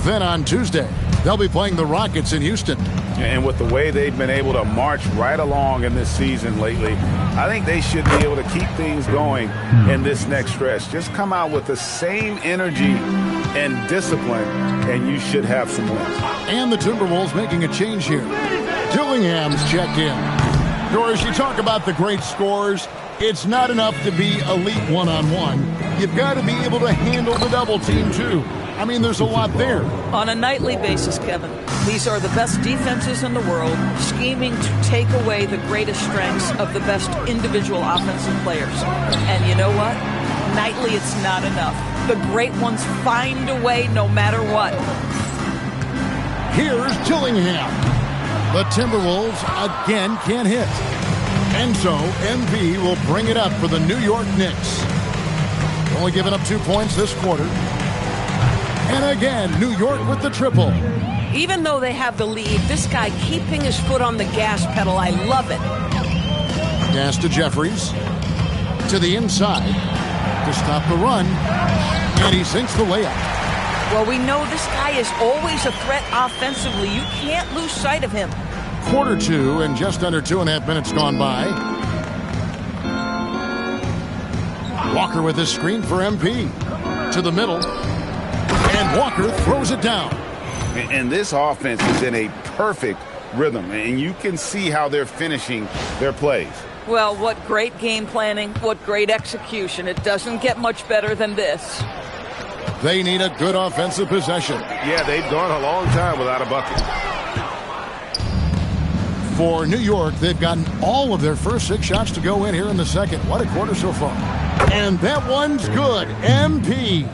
Then on Tuesday, they'll be playing the Rockets in Houston. And with the way they've been able to march right along in this season lately, I think they should be able to keep things going in this next stretch. Just come out with the same energy and discipline, and you should have some wins. And the Timberwolves making a change here. Dillingham's checked in. Doris, you talk about the great scores. It's not enough to be elite one-on-one. You've got to be able to handle the double team, too. I mean, there's a lot there. On a nightly basis, Kevin, these are the best defenses in the world, scheming to take away the greatest strengths of the best individual offensive players. And you know what? Nightly, it's not enough. The great ones find a way no matter what. Here's Dillingham. The Timberwolves again can't hit. And so, MP will bring it up for the New York Knicks. Only giving up 2 points this quarter. And again, New York with the triple. Even though they have the lead, this guy keeping his foot on the gas pedal, I love it. Pass to Jeffries. To the inside to stop the run. And he sinks the layup. Well, we know this guy is always a threat offensively. You can't lose sight of him. Quarter 2 and just under 2.5 minutes gone by. Walker with his screen for MP. To the middle. And Walker throws it down. And this offense is in a perfect rhythm. And you can see how they're finishing their plays. Well, what great game planning. What great execution. It doesn't get much better than this. They need a good offensive possession. Yeah, they've gone a long time without a bucket. For New York, they've gotten all of their first 6 shots to go in here in the second. What a quarter so far. And that one's good. MP.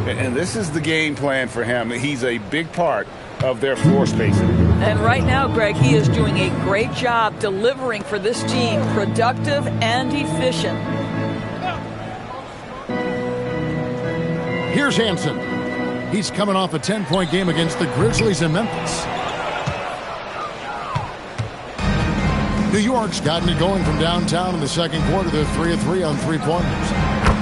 And this is the game plan for him. He's a big part of their floor spacing. And right now, Greg, he is doing a great job delivering for this team. Productive and efficient. Here's Hansen. He's coming off a 10-point game against the Grizzlies in Memphis. New York's gotten it going from downtown in the second quarter. They're 3 of 3 on 3-pointers.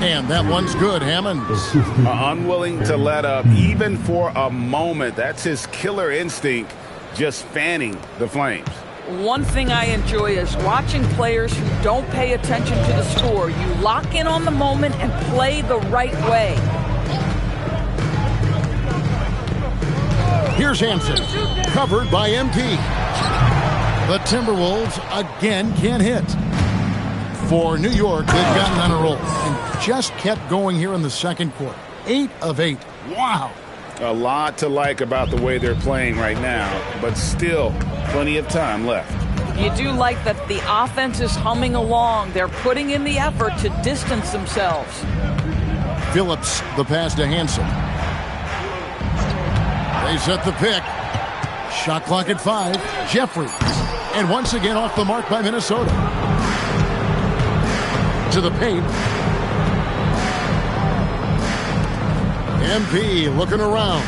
And that one's good. Hammonds. Unwilling to let up even for a moment. That's his killer instinct, just fanning the flames. One thing I enjoy is watching players who don't pay attention to the score. You lock in on the moment and play the right way. Here's Hansen, covered by MP. The Timberwolves again can't hit. For New York, they've gotten on a roll and just kept going here in the second quarter. 8 of 8. Wow. A lot to like about the way they're playing right now, but still plenty of time left. You do like that the offense is humming along. They're putting in the effort to distance themselves. Phillips, the pass to Hansen. They set the pick. Shot clock at 5. Jeffries. And once again off the mark by Minnesota. To the paint. MP looking around.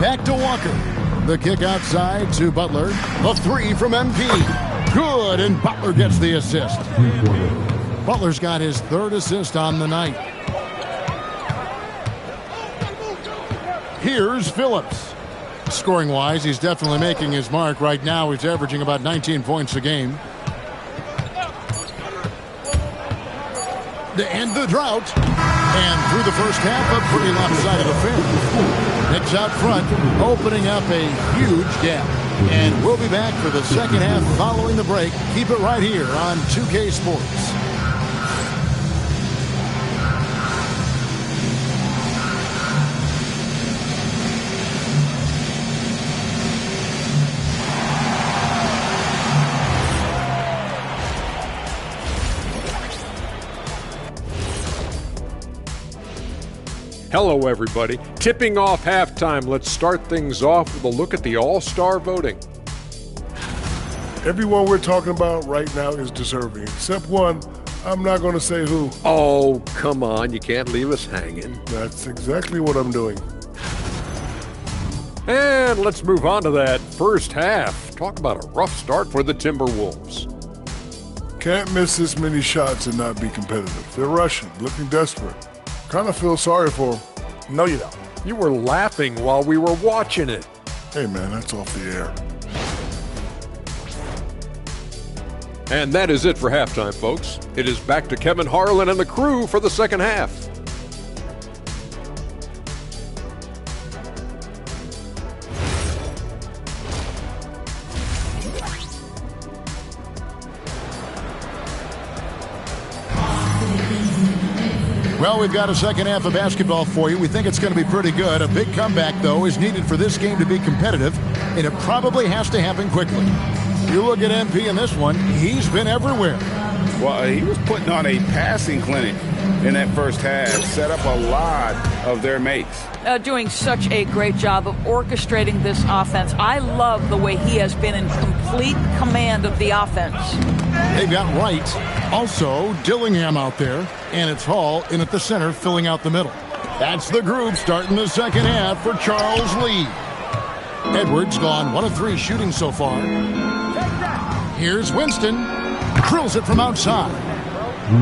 Back to Walker. The kick outside to Butler. The 3 from MP. Good, and Butler gets the assist. Butler's got his 3rd assist on the night. Here's Phillips. Scoring-wise, he's definitely making his mark. Right now, he's averaging about 19 points a game. To end the drought. And through the first half, a pretty lopsided affair. Knicks out front, opening up a huge gap. And we'll be back for the second half following the break. Keep it right here on 2K Sports. Hello, everybody. Tipping off halftime. Let's start things off with a look at the All-Star voting. Everyone we're talking about right now is deserving, except one. I'm not going to say who. Oh, come on. You can't leave us hanging. That's exactly what I'm doing. And let's move on to that first half. Talk about a rough start for the Timberwolves. Can't miss this many shots and not be competitive. They're rushing, looking desperate. Kind of feel sorry for them. No, you don't. You were laughing while we were watching it. Hey, man, that's off the air. And that is it for halftime, folks. It is back to Kevin Harlan and the crew for the second half. Well, we've got a second half of basketball for you. We think it's going to be pretty good. A big comeback, though, is needed for this game to be competitive, and it probably has to happen quickly. You look at MP in this one, he's been everywhere. Well, he was putting on a passing clinic in that first half, set up a lot of their mates. Doing such a great job of orchestrating this offense. I love the way he has been in complete command of the offense. They've got Wright, also Dillingham out there, and it's Hall in at the center, filling out the middle. That's the group starting the second half for Charles Lee. Edwards gone 1 of 3 shooting so far. Here's Winston. Drills it from outside.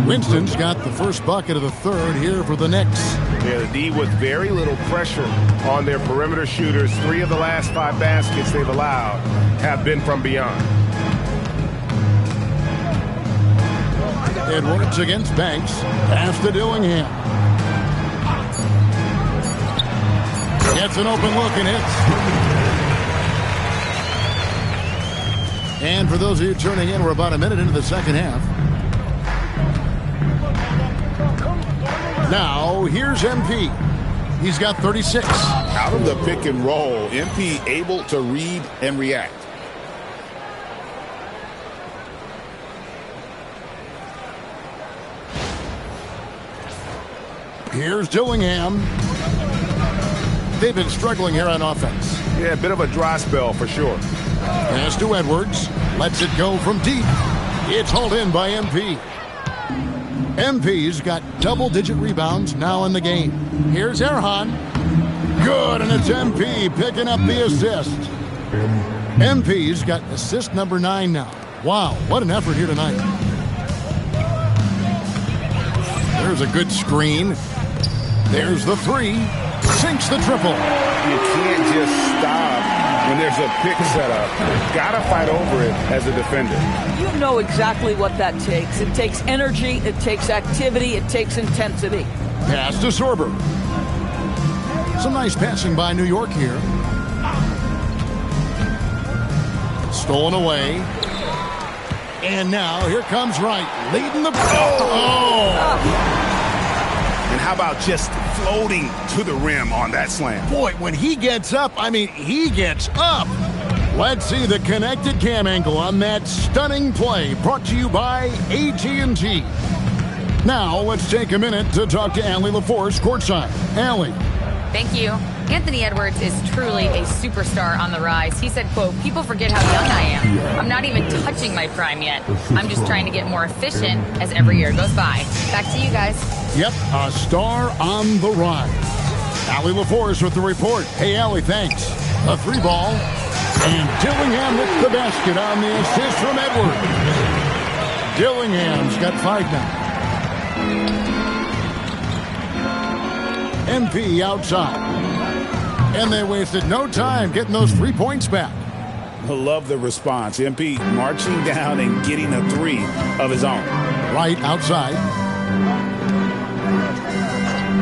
Winston's got the first bucket of the third here for the Knicks. Yeah, the D with very little pressure on their perimeter shooters. 3 of the last 5 baskets they've allowed have been from beyond. Edwards against Banks. Pass to Dillingham. Gets an open look and hits. And for those of you tuning in, we're about a minute into the second half. Now, here's MP. He's got 36. Out of the pick and roll, MP able to read and react. Here's Dillingham. They've been struggling here on offense. Yeah, a bit of a dry spell for sure. Pass to Edwards. Lets it go from deep. It's hauled in by MP. MP's got double-digit rebounds now in the game. Here's Erhan. Good, and it's MP picking up the assist. MP's got assist number 9 now. Wow, what an effort here tonight. There's a good screen. There's the 3. Sinks the triple. You can't just stop when there's a pick set up. Gotta fight over it as a defender. You know exactly what that takes. It takes energy, it takes activity, it takes intensity. Pass to Sorber. Some nice passing by New York here. Stolen away. And now here comes Wright, leading the... And how about just floating to the rim on that slam? Boy, when he gets up, I mean, he gets up. Let's see the connected cam angle on that stunning play, brought to you by AT&T. Now, let's take a minute to talk to Allie LaForce courtside. Allie. Thank you. Anthony Edwards is truly a superstar on the rise. He said, quote, "People forget how young I am. I'm not even touching my prime yet. I'm just trying to get more efficient as every year goes by." Back to you guys. Yep, a star on the rise. Allie LaForce with the report. Hey, Allie, thanks. A 3 ball. And Dillingham hits the basket on the assist from Edwards. Dillingham's got 5 now. MP outside. And they wasted no time getting those 3 points back. I love the response. MP marching down and getting a 3 of his own. Right outside.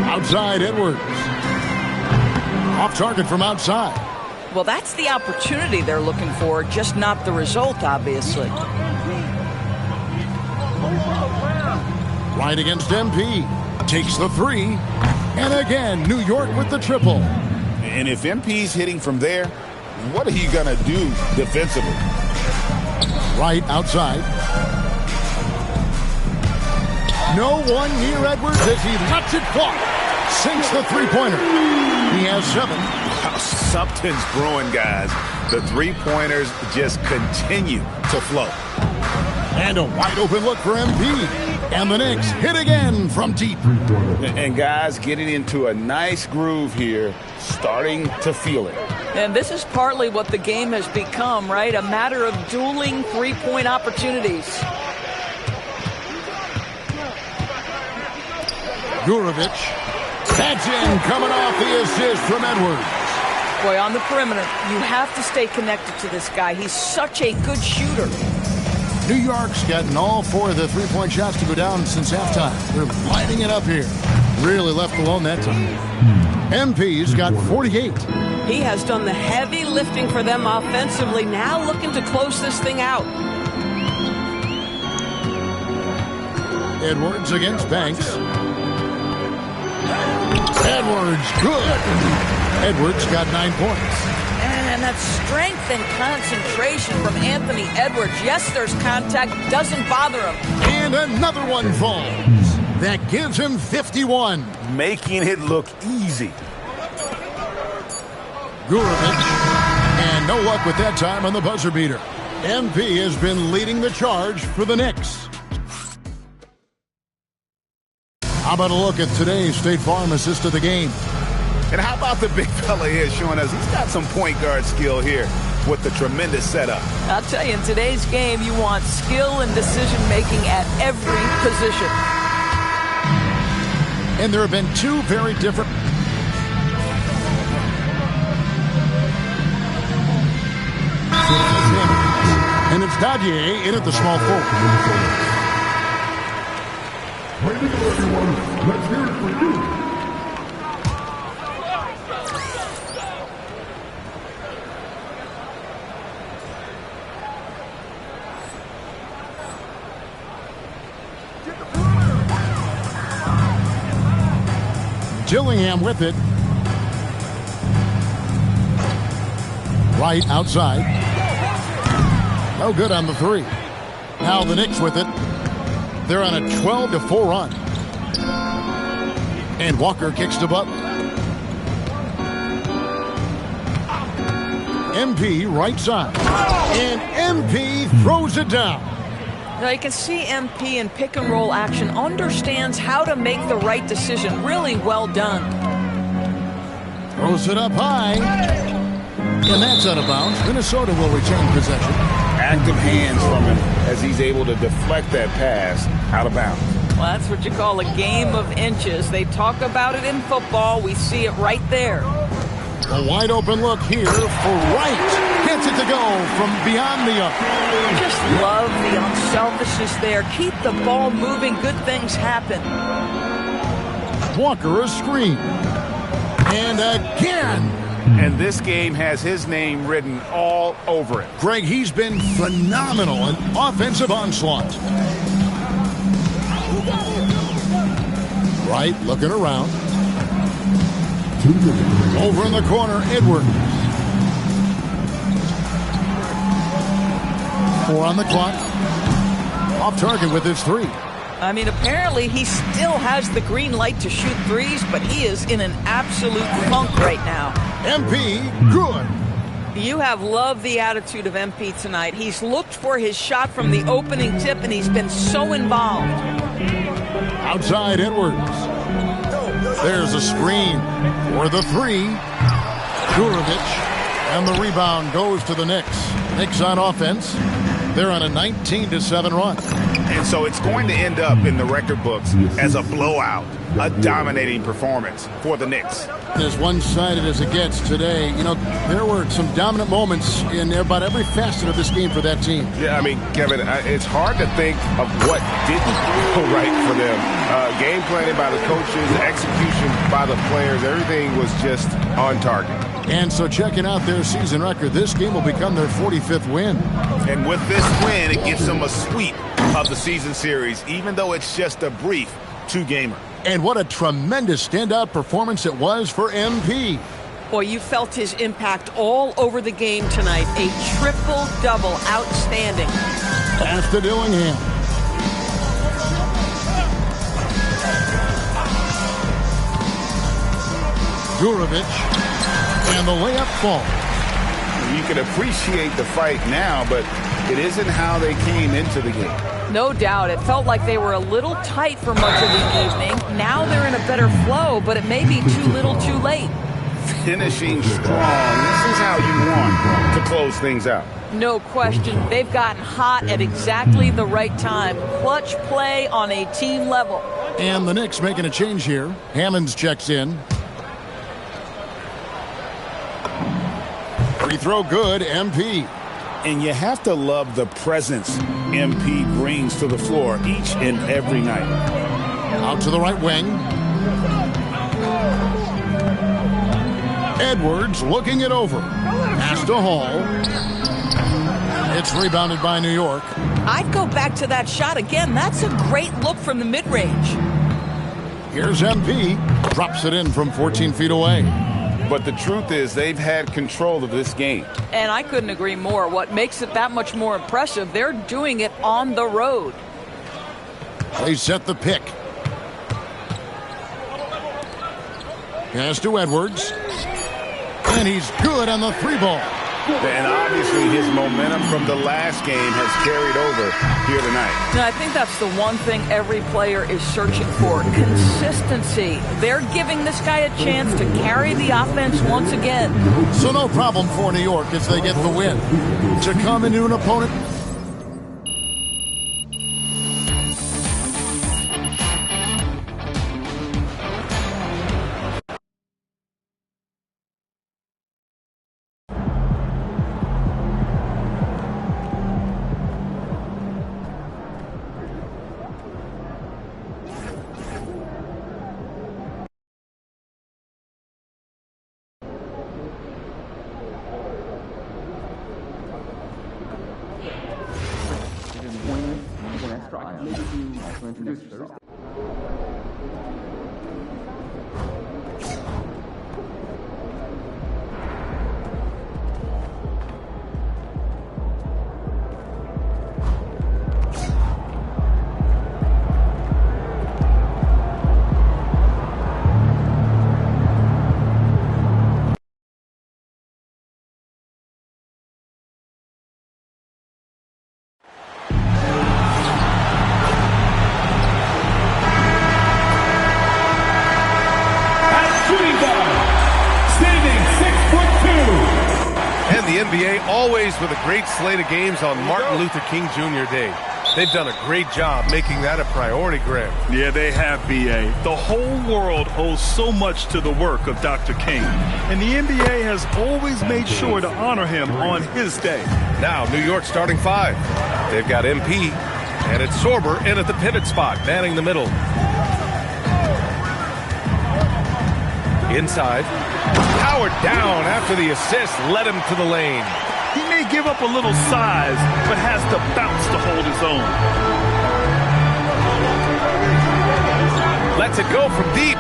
Outside Edwards. Off target from outside. Well, that's the opportunity they're looking for, just not the result, obviously. Right against MP. Takes the 3. And again, New York with the triple. And if MP's hitting from there, what are you going to do defensively? Right outside. No one near Edwards as he lets it fly. Sinks the 3-pointer. He has 7. Something's brewing, guys. The 3-pointers just continue to flow. And a wide open look for MP. And the Knicks hit again from deep. And guys getting into a nice groove here, starting to feel it. And this is partly what the game has become, right? A matter of dueling 3-point opportunities. Gurovic. That's in, coming off the assist from Edwards. Boy, on the perimeter, you have to stay connected to this guy. He's such a good shooter. New York's gotten all 4 of the 3-point shots to go down since halftime. They're lighting it up here. Really left alone that time. MP's got 48. He has done the heavy lifting for them offensively. Now looking to close this thing out. Edwards against Banks. Edwards, good. Edwards got 9 points. And that strength and concentration from Anthony Edwards. Yes, there's contact. Doesn't bother him. And another one falls. That gives him 51. Making it look easy. Gurovic. And no luck with that time on the buzzer beater. MP has been leading the charge for the Knicks. How about a look at today's State Farm assist of the game? And how about the big fella here showing us he's got some point guard skill here. with the tremendous setup. I'll tell you, in today's game, you want skill and decision-making at every position. And there have been two very different... And it's Dadier in at the small forward. Way to go, everyone. Let's hear it for you. Gillingham with it. Right outside. No good on the three. Now the Knicks with it. They're on a 12-4 run. And Walker kicks to Butler. MP right side. And MP throws it down. Now you can see MP in pick and roll action understands how to make the right decision. Really well done. Throws it up high. And that's out of bounds. Minnesota will retain possession. Active hands from him as he's able to deflect that pass out of bounds. Well, that's what you call a game of inches. They talk about it in football. We see it right there. A wide open look here for Wright. Gets it to go from beyond the arc. Just love the unselfishness there. Keep the ball moving. Good things happen. Walker a screen. And again. And this game has his name written all over it. Greg, he's been phenomenal in offensive onslaught. Wright looking around. Over in the corner, Edwards. 4 on the clock. Off target with his three. I mean, apparently he still has the green light to shoot threes, but he is in an absolute funk right now. MP, good. You have loved the attitude of MP tonight. He's looked for his shot from the opening tip, and he's been so involved. Outside Edwards. There's a screen for the three. Gurovich. And the rebound goes to the Knicks. Knicks on offense. They're on a 19-7 run. And so it's going to end up in the record books as a blowout, a dominating performance for the Knicks. As one-sided as it gets today, you know, there were some dominant moments in about every facet of this game for that team. Yeah, I mean, Kevin, it's hard to think of what didn't go right for them. Game planning by the coaches, execution by the players, everything was just on target. And so checking out their season record, this game will become their 45th win. And with this win, it gives them a sweep of the season series, even though it's just a brief two-gamer. And what a tremendous standout performance it was for MP. Boy, you felt his impact all over the game tonight. A triple-double, outstanding. Pass to Dillingham. Gurovich. And the layup fall. You can appreciate the fight now, but it isn't how they came into the game. No doubt. It felt like they were a little tight for much of the evening. Now they're in a better flow, but it may be too little too late. Finishing strong. This is how you want to close things out. No question. They've gotten hot at exactly the right time. Clutch play on a team level. And the Knicks making a change here. Hammonds checks in. Free throw good, MP. And you have to love the presence MP brings to the floor each and every night. Out to the right wing. Edwards looking it over. Pass to Hall. It's rebounded by New York. I'd go back to that shot again. That's a great look from the mid-range. Here's MP. Drops it in from 14 feet away. But the truth is they've had control of this game. And I couldn't agree more. What makes it that much more impressive, they're doing it on the road. They set the pick. Pass to Edwards. And he's good on the three ball. And obviously his momentum from the last game has carried over here tonight. Now, I think that's the one thing every player is searching for, consistency. They're giving this guy a chance to carry the offense once again. So no problem for New York as they get the win. To come into an opponent. The NBA always with a great slate of games on Martin Luther King Jr. Day. They've done a great job making that a priority, Graham. Yeah, they have, B.A. The whole world owes so much to the work of Dr. King. And the NBA has always made sure to honor him on his day. Now, New York starting five. They've got MP, and it's Sorber in at the pivot spot, manning the middle. Inside. Howard down after the assist led him to the lane. He may give up a little size, but has the bounce to hold his own. Lets it go from deep.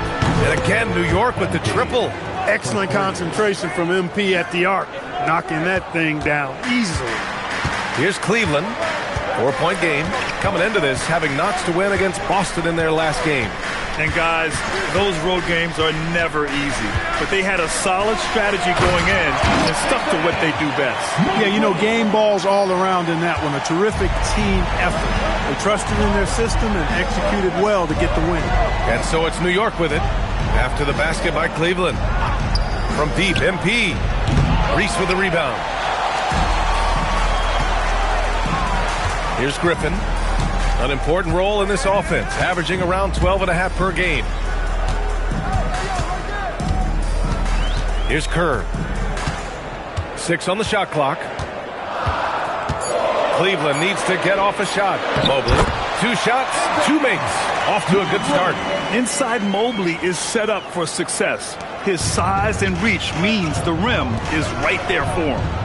And again, New York with the triple. Excellent concentration from MP at the arc, knocking that thing down easily. Here's Cleveland. 4-point game. Coming into this, having knots to win against Boston in their last game. And guys, those road games are never easy. But they had a solid strategy going in and stuck to what they do best. Yeah, you know, game balls all around in that one. A terrific team effort. They trusted in their system and executed well to get the win. And so it's New York with it. After the basket by Cleveland. From deep, MP. Reese with the rebound. Here's Griffin. An important role in this offense, averaging around 12.5 per game. Here's Kerr. 6 on the shot clock. Cleveland needs to get off a shot. Mobley, 2 shots, 2 makes. Off to a good start. Inside Mobley is set up for success. His size and reach means the rim is right there for him.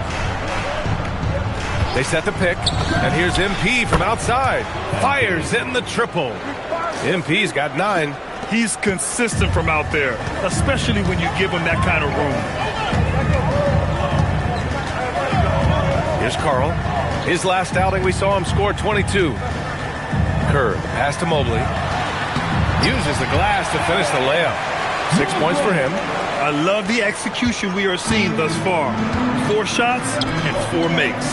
They set the pick, and here's MP from outside. Fires in the triple. MP's got 9. He's consistent from out there, especially when you give him that kind of room. Here's Carl. His last outing, we saw him score 22. Kerr, pass to Mobley. Uses the glass to finish the layup. 6 points for him. I love the execution we are seeing thus far. 4 shots and 4 makes.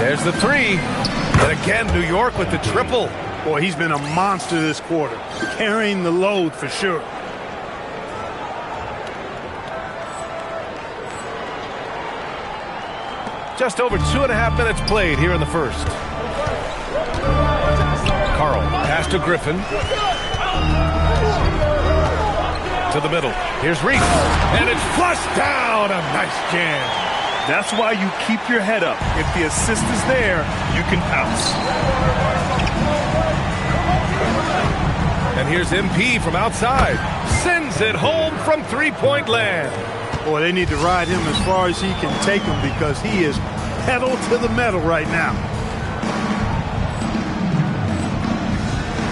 There's the 3. And again, New York with the triple. Boy, he's been a monster this quarter. Carrying the load for sure. Just over 2.5 minutes played here in the first. Carl, pass to Griffin. To the middle. Here's Reese. And it's flushed down. A nice jam. That's why you keep your head up. If the assist is there, you can pounce. And here's MP from outside. Sends it home from 3-point land. Boy, they need to ride him as far as he can take him because he is pedal to the metal right now.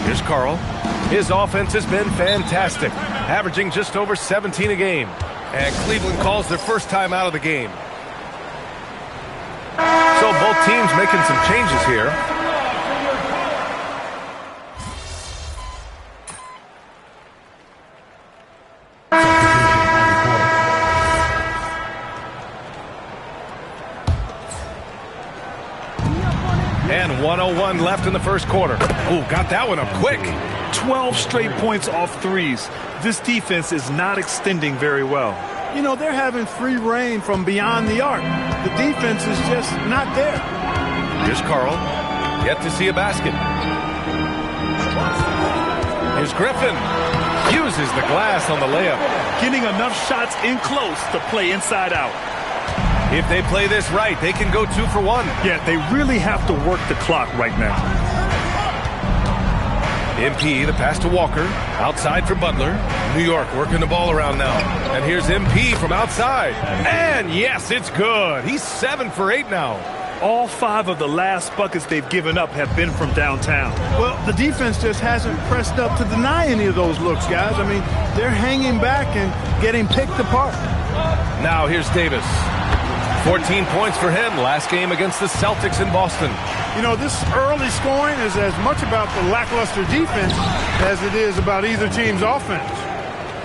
Here's Carl. His offense has been fantastic, averaging just over 17 a game. And Cleveland calls their first time out of the game. So both teams making some changes here. 1:01 left in the first quarter. Ooh, got that one up quick. 12 straight points off threes. This defense is not extending very well. You know, they're having free reign from beyond the arc. The defense is just not there. Here's Carl. Yet to see a basket. Here's Griffin. Uses the glass on the layup. Getting enough shots in close to play inside out. If they play this right, they can go 2 for 1. Yeah, they really have to work the clock right now. MP, the pass to Walker. Outside for Butler. New York working the ball around now. And here's MP from outside. And yes, it's good. He's 7 for 8 now. All 5 of the last buckets they've given up have been from downtown. Well, the defense just hasn't pressed up to deny any of those looks, guys. I mean, they're hanging back and getting picked apart. Now here's Davis. 14 points for him last game against the Celtics in Boston. You know, this early scoring is as much about the lackluster defense as it is about either team's offense.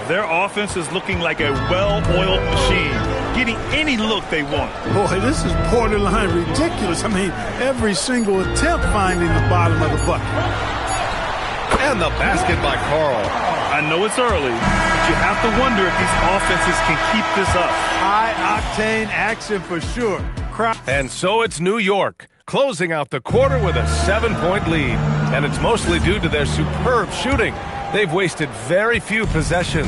Their offense is looking like a well-oiled machine, getting any look they want. Boy, this is borderline ridiculous. I mean, every single attempt finding the bottom of the bucket. And the basket by Carl. I know it's early, but you have to wonder if these offenses can keep this up. High-octane action for sure. And so it's New York, closing out the quarter with a 7-point lead. And it's mostly due to their superb shooting. They've wasted very few possessions.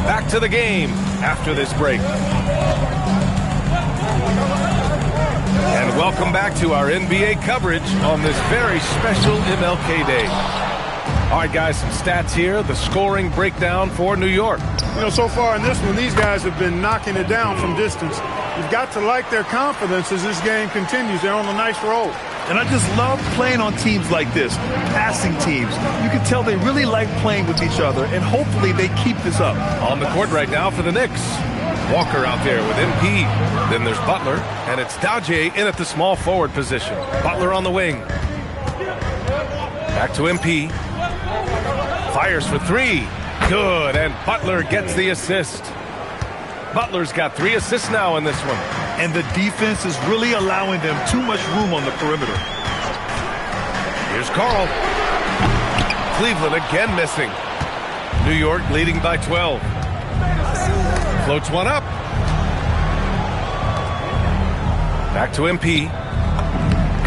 Back to the game after this break. And welcome back to our NBA coverage on this very special MLK Day. All right, guys, some stats here. The scoring breakdown for New York. You know, so far in this one, these guys have been knocking it down from distance. You've got to like their confidence as this game continues. They're on a nice roll. And I just love playing on teams like this, passing teams. You can tell they really like playing with each other, and hopefully they keep this up. On the court right now for the Knicks. Walker out there with MP. Then there's Butler, and it's Daje in at the small forward position. Butler on the wing. Back to MP. Fires for 3. Good, and Butler gets the assist. Butler's got 3 assists now in this one. And the defense is really allowing them too much room on the perimeter. Here's Carl. Cleveland again missing. New York leading by 12. Floats one up. Back to MP.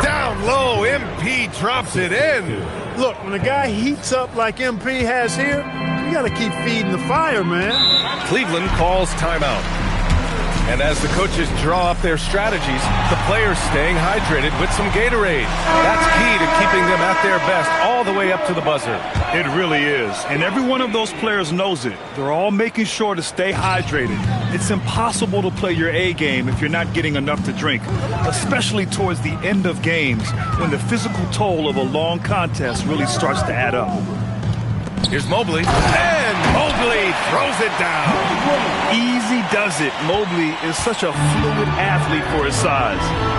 Down low, MP drops it in. Look, when a guy heats up like MP has here, you got to keep feeding the fire, man. Cleveland calls timeout. And as the coaches draw up their strategies, the players staying hydrated with some Gatorade. That's key to keeping them at their best all the way up to the buzzer. It really is. And every one of those players knows it. They're all making sure to stay hydrated. It's impossible to play your A game if you're not getting enough to drink, especially towards the end of games when the physical toll of a long contest really starts to add up. Here's Mobley, and Mobley throws it down. Easy does it. Mobley is such a fluid athlete for his size.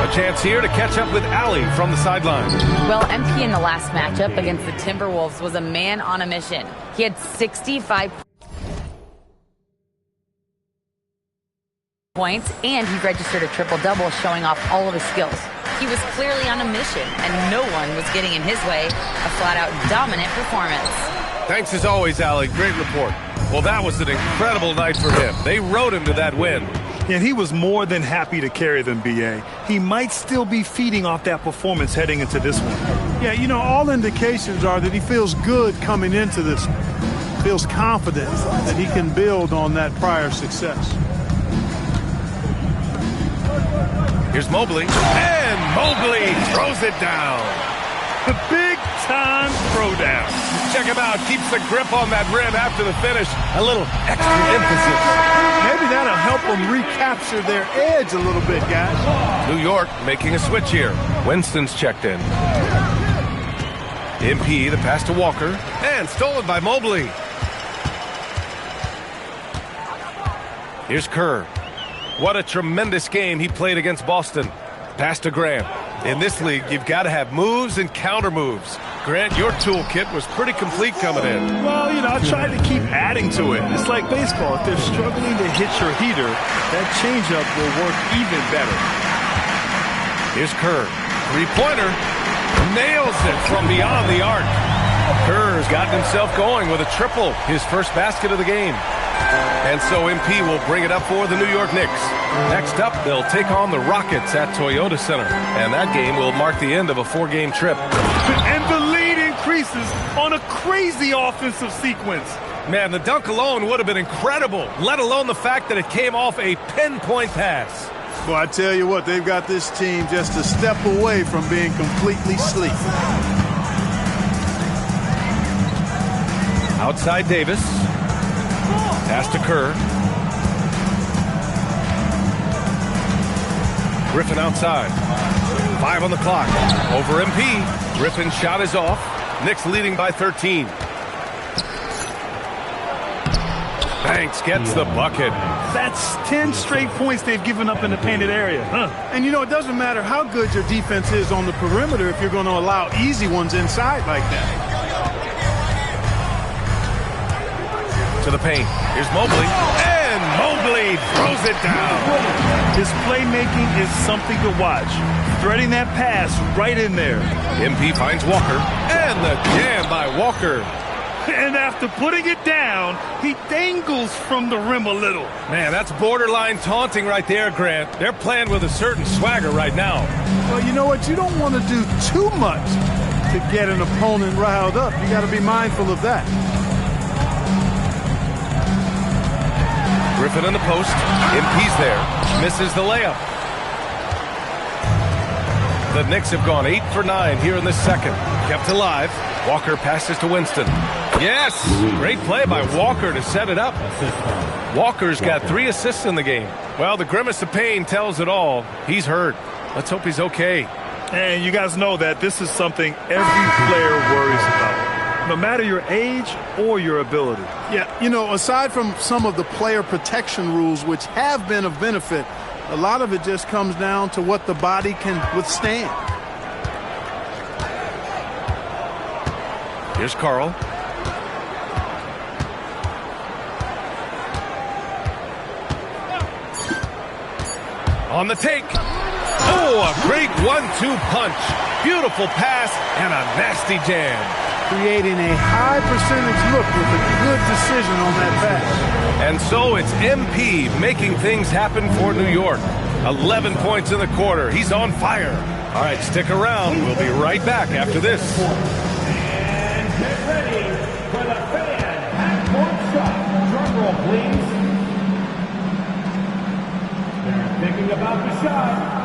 A chance here to catch up with Allie from the sideline. Well, MP in the last matchup against the Timberwolves was a man on a mission. He had 65 points, and he registered a triple-double, showing off all of his skills. He was clearly on a mission, and no one was getting in his way. A flat-out dominant performance. Thanks as always, Allie. Great report. Well, that was an incredible night for him. They rode him to that win. And he was more than happy to carry them, B.A. He might still be feeding off that performance heading into this one. Yeah, you know, all indications are that he feels good coming into this. Feels confident that he can build on that prior success. Here's Mobley, and Mobley throws it down. The big-time throwdown. Check him out. Keeps the grip on that rim after the finish. A little extra emphasis. Maybe that'll help them recapture their edge a little bit, guys. New York making a switch here. Winston's checked in. MP, the pass to Walker. And stolen by Mobley. Here's Kerr. What a tremendous game he played against Boston. Pass to Graham. In this league, you've got to have moves and counter moves. Grant, your toolkit was pretty complete coming in. Well, you know, I tried to keep adding to it. It's like baseball. If they're struggling to hit your heater, that changeup will work even better. Here's Kerr. Three-pointer. nails it from beyond the arc. Kerr's gotten himself going with a triple, his first basket of the game. And so MP will bring it up for the New York Knicks. Next up, they'll take on the Rockets at Toyota Center. And that game will mark the end of a 4-game trip. And the lead increases on a crazy offensive sequence. Man, the dunk alone would have been incredible, let alone the fact that it came off a pinpoint pass. Well, I tell you what, they've got this team just a step away from being completely asleep. Outside Davis. Pass to Kerr. Griffin outside. 5 on the clock. Over MP. Griffin's shot is off. Knicks leading by 13. Banks gets the bucket. That's 10 straight points they've given up in the painted area. And, you know, it doesn't matter how good your defense is on the perimeter if you're going to allow easy ones inside like that. To the paint. Here's Mobley. And Mobley throws it down. His playmaking is something to watch. Threading that pass right in there. MP finds Walker. And the jam by Walker. And after putting it down, he dangles from the rim a little. Man, that's borderline taunting right there, Grant. They're playing with a certain swagger right now. Well, you know what? You don't want to do too much to get an opponent riled up. You got to be mindful of that. Griffin in the post. MP's there. Misses the layup. The Knicks have gone 8 for 9 here in the second. Kept alive. Walker passes to Winston. Yes! Great play by Walker to set it up. Walker's got 3 assists in the game. Well, the grimace of pain tells it all. He's hurt. Let's hope he's okay. And you guys know that this is something every player worries about, no matter your age or your ability. Yeah, you know, aside from some of the player protection rules, which have been of benefit, a lot of it just comes down to what the body can withstand. Here's Carl. On the take. Oh, a great 1-2 punch. Beautiful pass and a nasty jam. Creating a high percentage look with a good decision on that pass. And so it's MP making things happen for New York. 11 points in the quarter. He's on fire. All right, stick around. We'll be right back after this. And get ready for the fan half-court shot. Drum roll, please. They're thinking about the shot.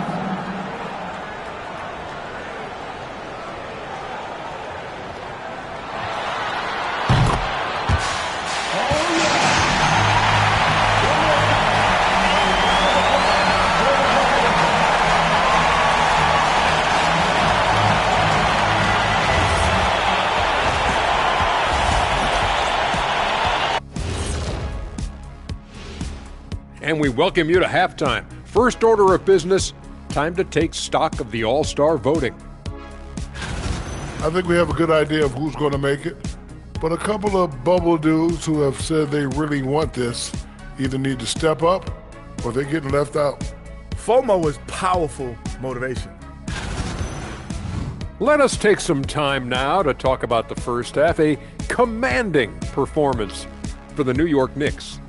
And we welcome you to halftime. First order of business, time to take stock of the All-Star voting. I think we have a good idea of who's going to make it, but a couple of bubble dudes who have said they really want this either need to step up or they're getting left out. FOMO is powerful motivation. Let us take some time now to talk about the first half, a commanding performance for the New York Knicks.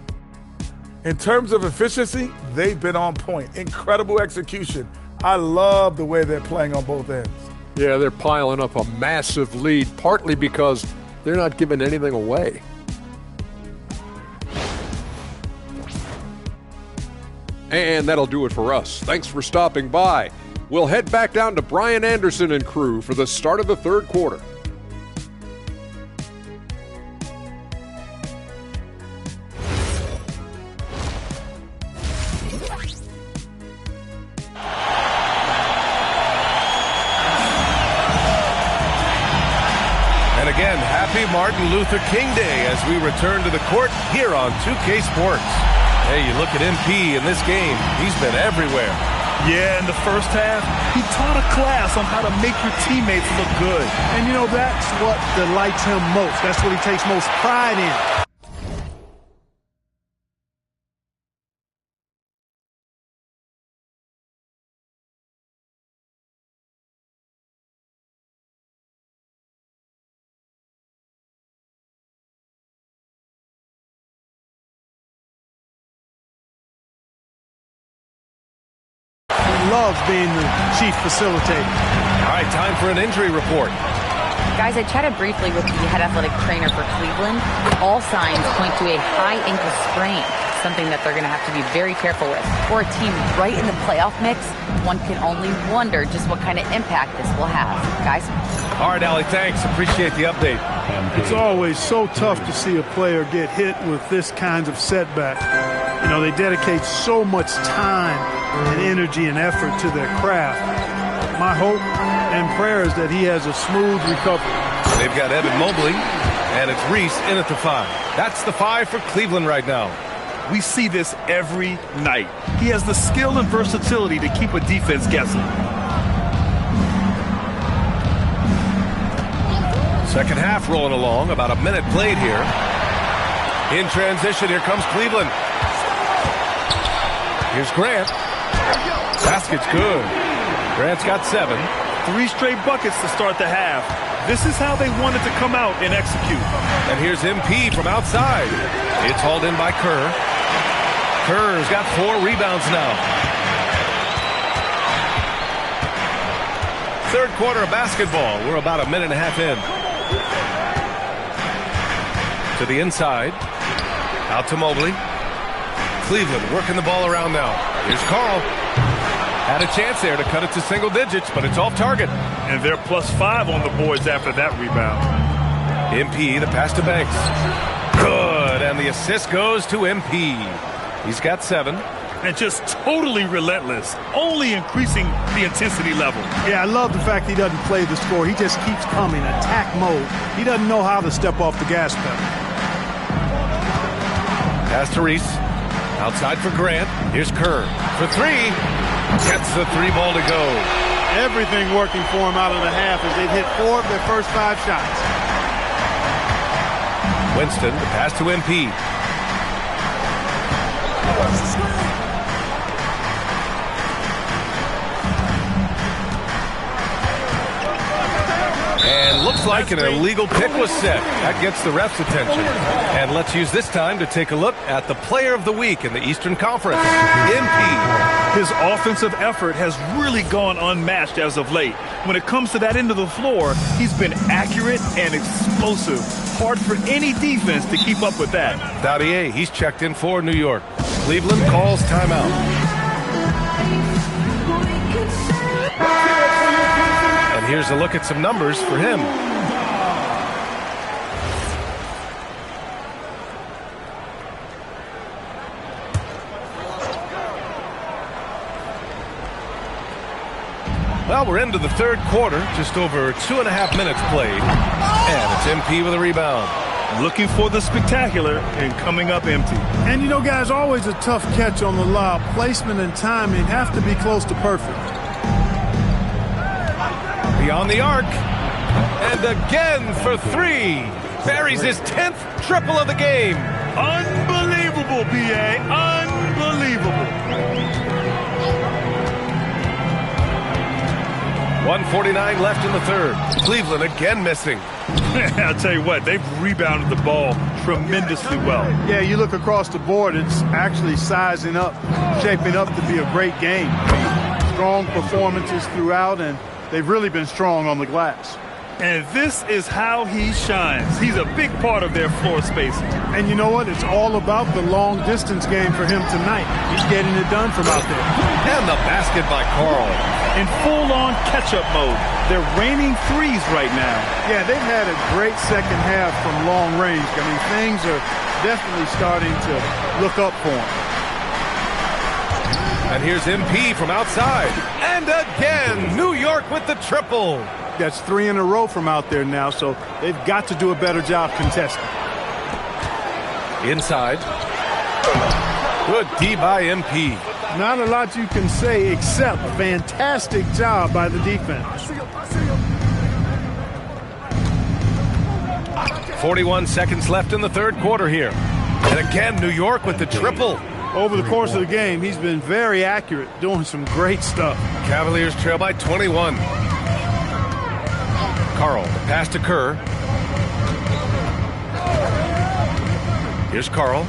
In terms of efficiency, they've been on point. Incredible execution. I love the way they're playing on both ends. Yeah, they're piling up a massive lead, partly because they're not giving anything away. And that'll do it for us. Thanks for stopping by. We'll head back down to Brian Anderson and crew for the start of the third quarter. Again, happy Martin Luther King Day as we return to the court here on 2K Sports. Hey, you look at MP in this game, he's been everywhere. Yeah, in the first half, he taught a class on how to make your teammates look good. And, you know, that's what delights him most. That's what he takes most pride in. loves being the chief facilitator. All right, time for an injury report. Guys, I chatted briefly with the head athletic trainer for Cleveland. All signs point to a high ankle sprain, something that they're going to have to be very careful with. For a team right in the playoff mix, one can only wonder just what kind of impact this will have. Guys? All right, Allie, thanks. Appreciate the update. It's always so tough to see a player get hit with this kinds of setback. You know, they dedicate so much time and energy and effort to their craft. My hope and prayer is that he has a smooth recovery. They've got Evan Mobley, and it's Reese in at the 5. That's the 5 for Cleveland right now. We see this every night. He has the skill and versatility to keep a defense guessing. Second half rolling along, about a minute played here. In transition, here comes Cleveland. Here's Grant. Basket's good. Grant's got 7. 3 straight buckets to start the half. This is how they wanted to come out and execute. And here's MP from outside. It's hauled in by Kerr. Kerr's got 4 rebounds now. Third quarter of basketball. We're about a minute and a half in. To the inside. Out to Mobley. Cleveland working the ball around now. Here's Carl. Had a chance there to cut it to single digits, but it's off target. And they're +5 on the boards after that rebound. MP, the pass to Banks. Good, and the assist goes to MP. He's got 7. And just totally relentless, only increasing the intensity level. Yeah, I love the fact he doesn't play the score. He just keeps coming, attack mode. He doesn't know how to step off the gas pedal. Pass to Reese. Outside for Grant. Here's Kerr for 3. Gets the 3 ball to go. Everything working for him out of the half as they've hit 4 of their first 5 shots. Winston, the pass to MP. And looks like an illegal pick was set. That gets the ref's attention. And let's use this time to take a look at the player of the week in the Eastern Conference, MP. His offensive effort has really gone unmatched as of late. When it comes to that end of the floor, he's been accurate and explosive. Hard for any defense to keep up with that. Dadier, he's checked in for New York. Cleveland calls timeout. And here's a look at some numbers for him. Well, we're into the third quarter, just over 2.5 minutes played. And it's MP with a rebound. Looking for the spectacular and coming up empty. And you know, guys, always a tough catch on the lob. Placement and timing have to be close to perfect. Beyond the arc. And again for 3. Buries his 10th triple of the game. Unbelievable, B.A. Unbelievable. 1:49 left in the third. Cleveland again missing. I'll tell you what, they've rebounded the ball tremendously well. Yeah, you look across the board, it's actually sizing up, shaping up to be a great game. Strong performances throughout, and they've really been strong on the glass. And this is how he shines. He's a big part of their floor spacing. And you know what? It's all about the long-distance game for him tonight. He's getting it done from out there. And the basket by Carl. In full-on catch-up mode. They're raining threes right now. Yeah, they've had a great second half from long range. I mean, things are definitely starting to look up for him. And here's MP from outside. And again, New York with the triple. That's 3 in a row from out there now, so they've got to do a better job contesting. Inside. Good D by MP. Not a lot you can say except fantastic job by the defense. 41 seconds left in the third quarter here. And again, New York with the triple. Over the course of the game, he's been very accurate, doing some great stuff. Cavaliers trail by 21. Carl, the pass to Kerr. Here's Carl.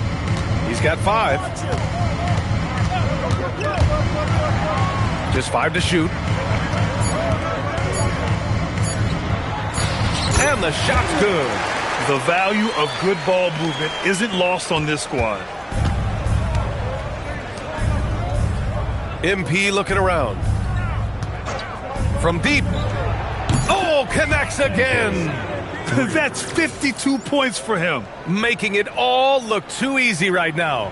He's got 5. Just 5 to shoot. And the shot's good. The value of good ball movement isn't lost on this squad. MP looking around. From deep. Oh, connects again. That's 52 points for him. Making it all look too easy right now.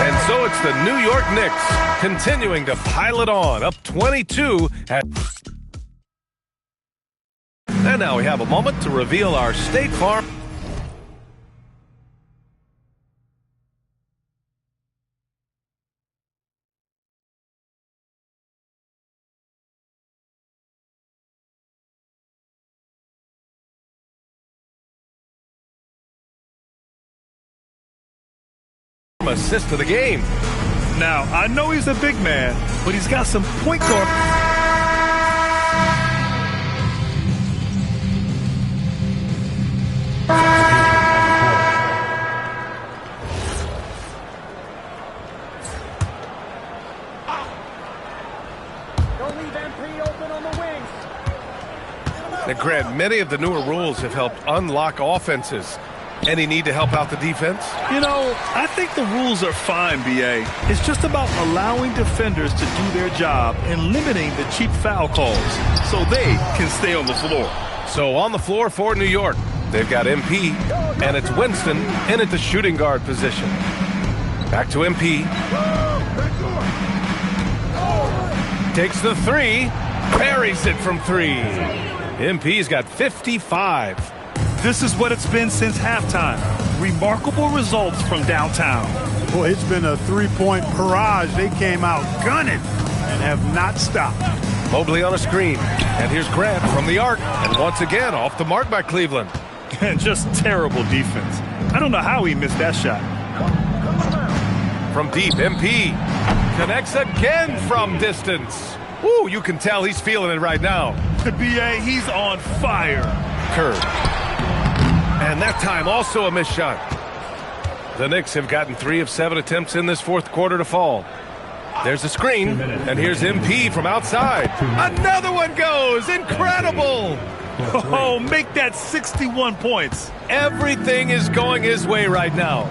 And so it's the New York Knicks continuing to pile it on, up 22. And now we have a moment to reveal our State Farm. Assist to the game. Now, I know he's a big man, but he's got some point guard. Don't leave MP open on the wings. Now, Grant, many of the newer rules have helped unlock offenses. Any need to help out the defense? You know, I think the rules are fine, B.A. It's just about allowing defenders to do their job and limiting the cheap foul calls so they can stay on the floor. So on the floor for New York, they've got MP, and it's Winston in at the shooting guard position. Back to MP. Takes the 3, buries it from 3. MP's got 55. This is what it's been since halftime. Remarkable results from downtown. Boy, it's been a three-point barrage. They came out gunning and have not stopped. Mobley on a screen. And here's Grant from the arc. And once again, off the mark by Cleveland. And just terrible defense. I don't know how he missed that shot. From deep, MP connects again from distance. Ooh, you can tell he's feeling it right now. B.A., he's on fire. Curve. And that time also a missed shot. The Knicks have gotten 3 of 7 attempts in this fourth quarter to fall. There's a screen, and here's MP from outside. Another one goes! Incredible! Oh, make that 61 points. Everything is going his way right now.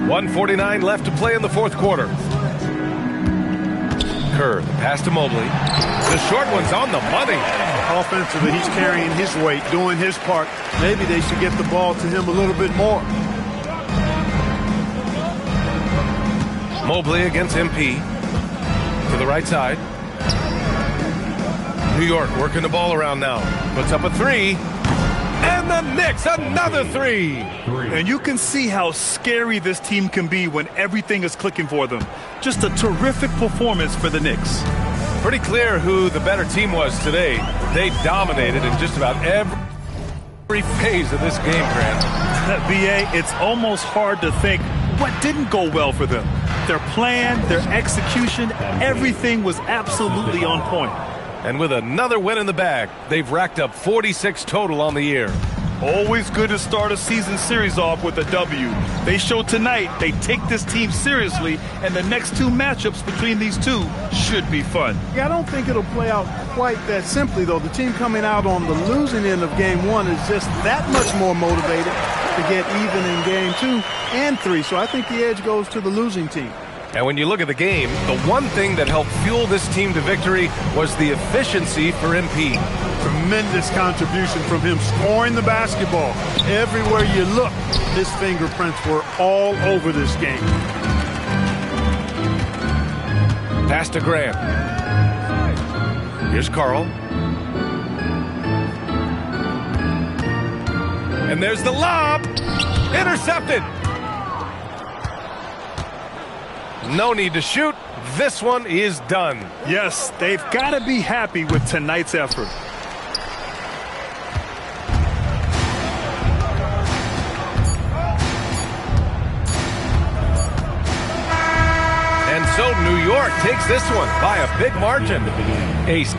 1:49 left to play in the fourth quarter. Kerr, the pass to Mobley. The short one's on the money. Offensively, he's carrying his weight, doing his part. Maybe they should get the ball to him a little bit more. Mobley against MP. To the right side. New York working the ball around now. Puts up a 3. And the Knicks, another 3. And you can see how scary this team can be when everything is clicking for them. Just a terrific performance for the Knicks. Pretty clear who the better team was today. They dominated in just about every phase of this game, Grant. B.A., it's almost hard to think what didn't go well for them. Their plan, their execution, everything was absolutely on point. And with another win in the bag, they've racked up 46 total on the year. Always good to start a season series off with a W. They showed tonight they take this team seriously, and the next 2 matchups between these two should be fun. Yeah, I don't think it'll play out quite that simply, though. The team coming out on the losing end of Game 1 is just that much more motivated to get even in Game 2 and 3. So I think the edge goes to the losing team. And when you look at the game, the one thing that helped fuel this team to victory was the efficiency for MP. Tremendous contribution from him scoring the basketball. Everywhere you look, his fingerprints were all over this game. Pass to Grant. Here's Carl. And there's the lob. Intercepted. No need to shoot. This one is done. Yes, they've got to be happy with tonight's effort. And so New York takes this one by a big margin. Ace.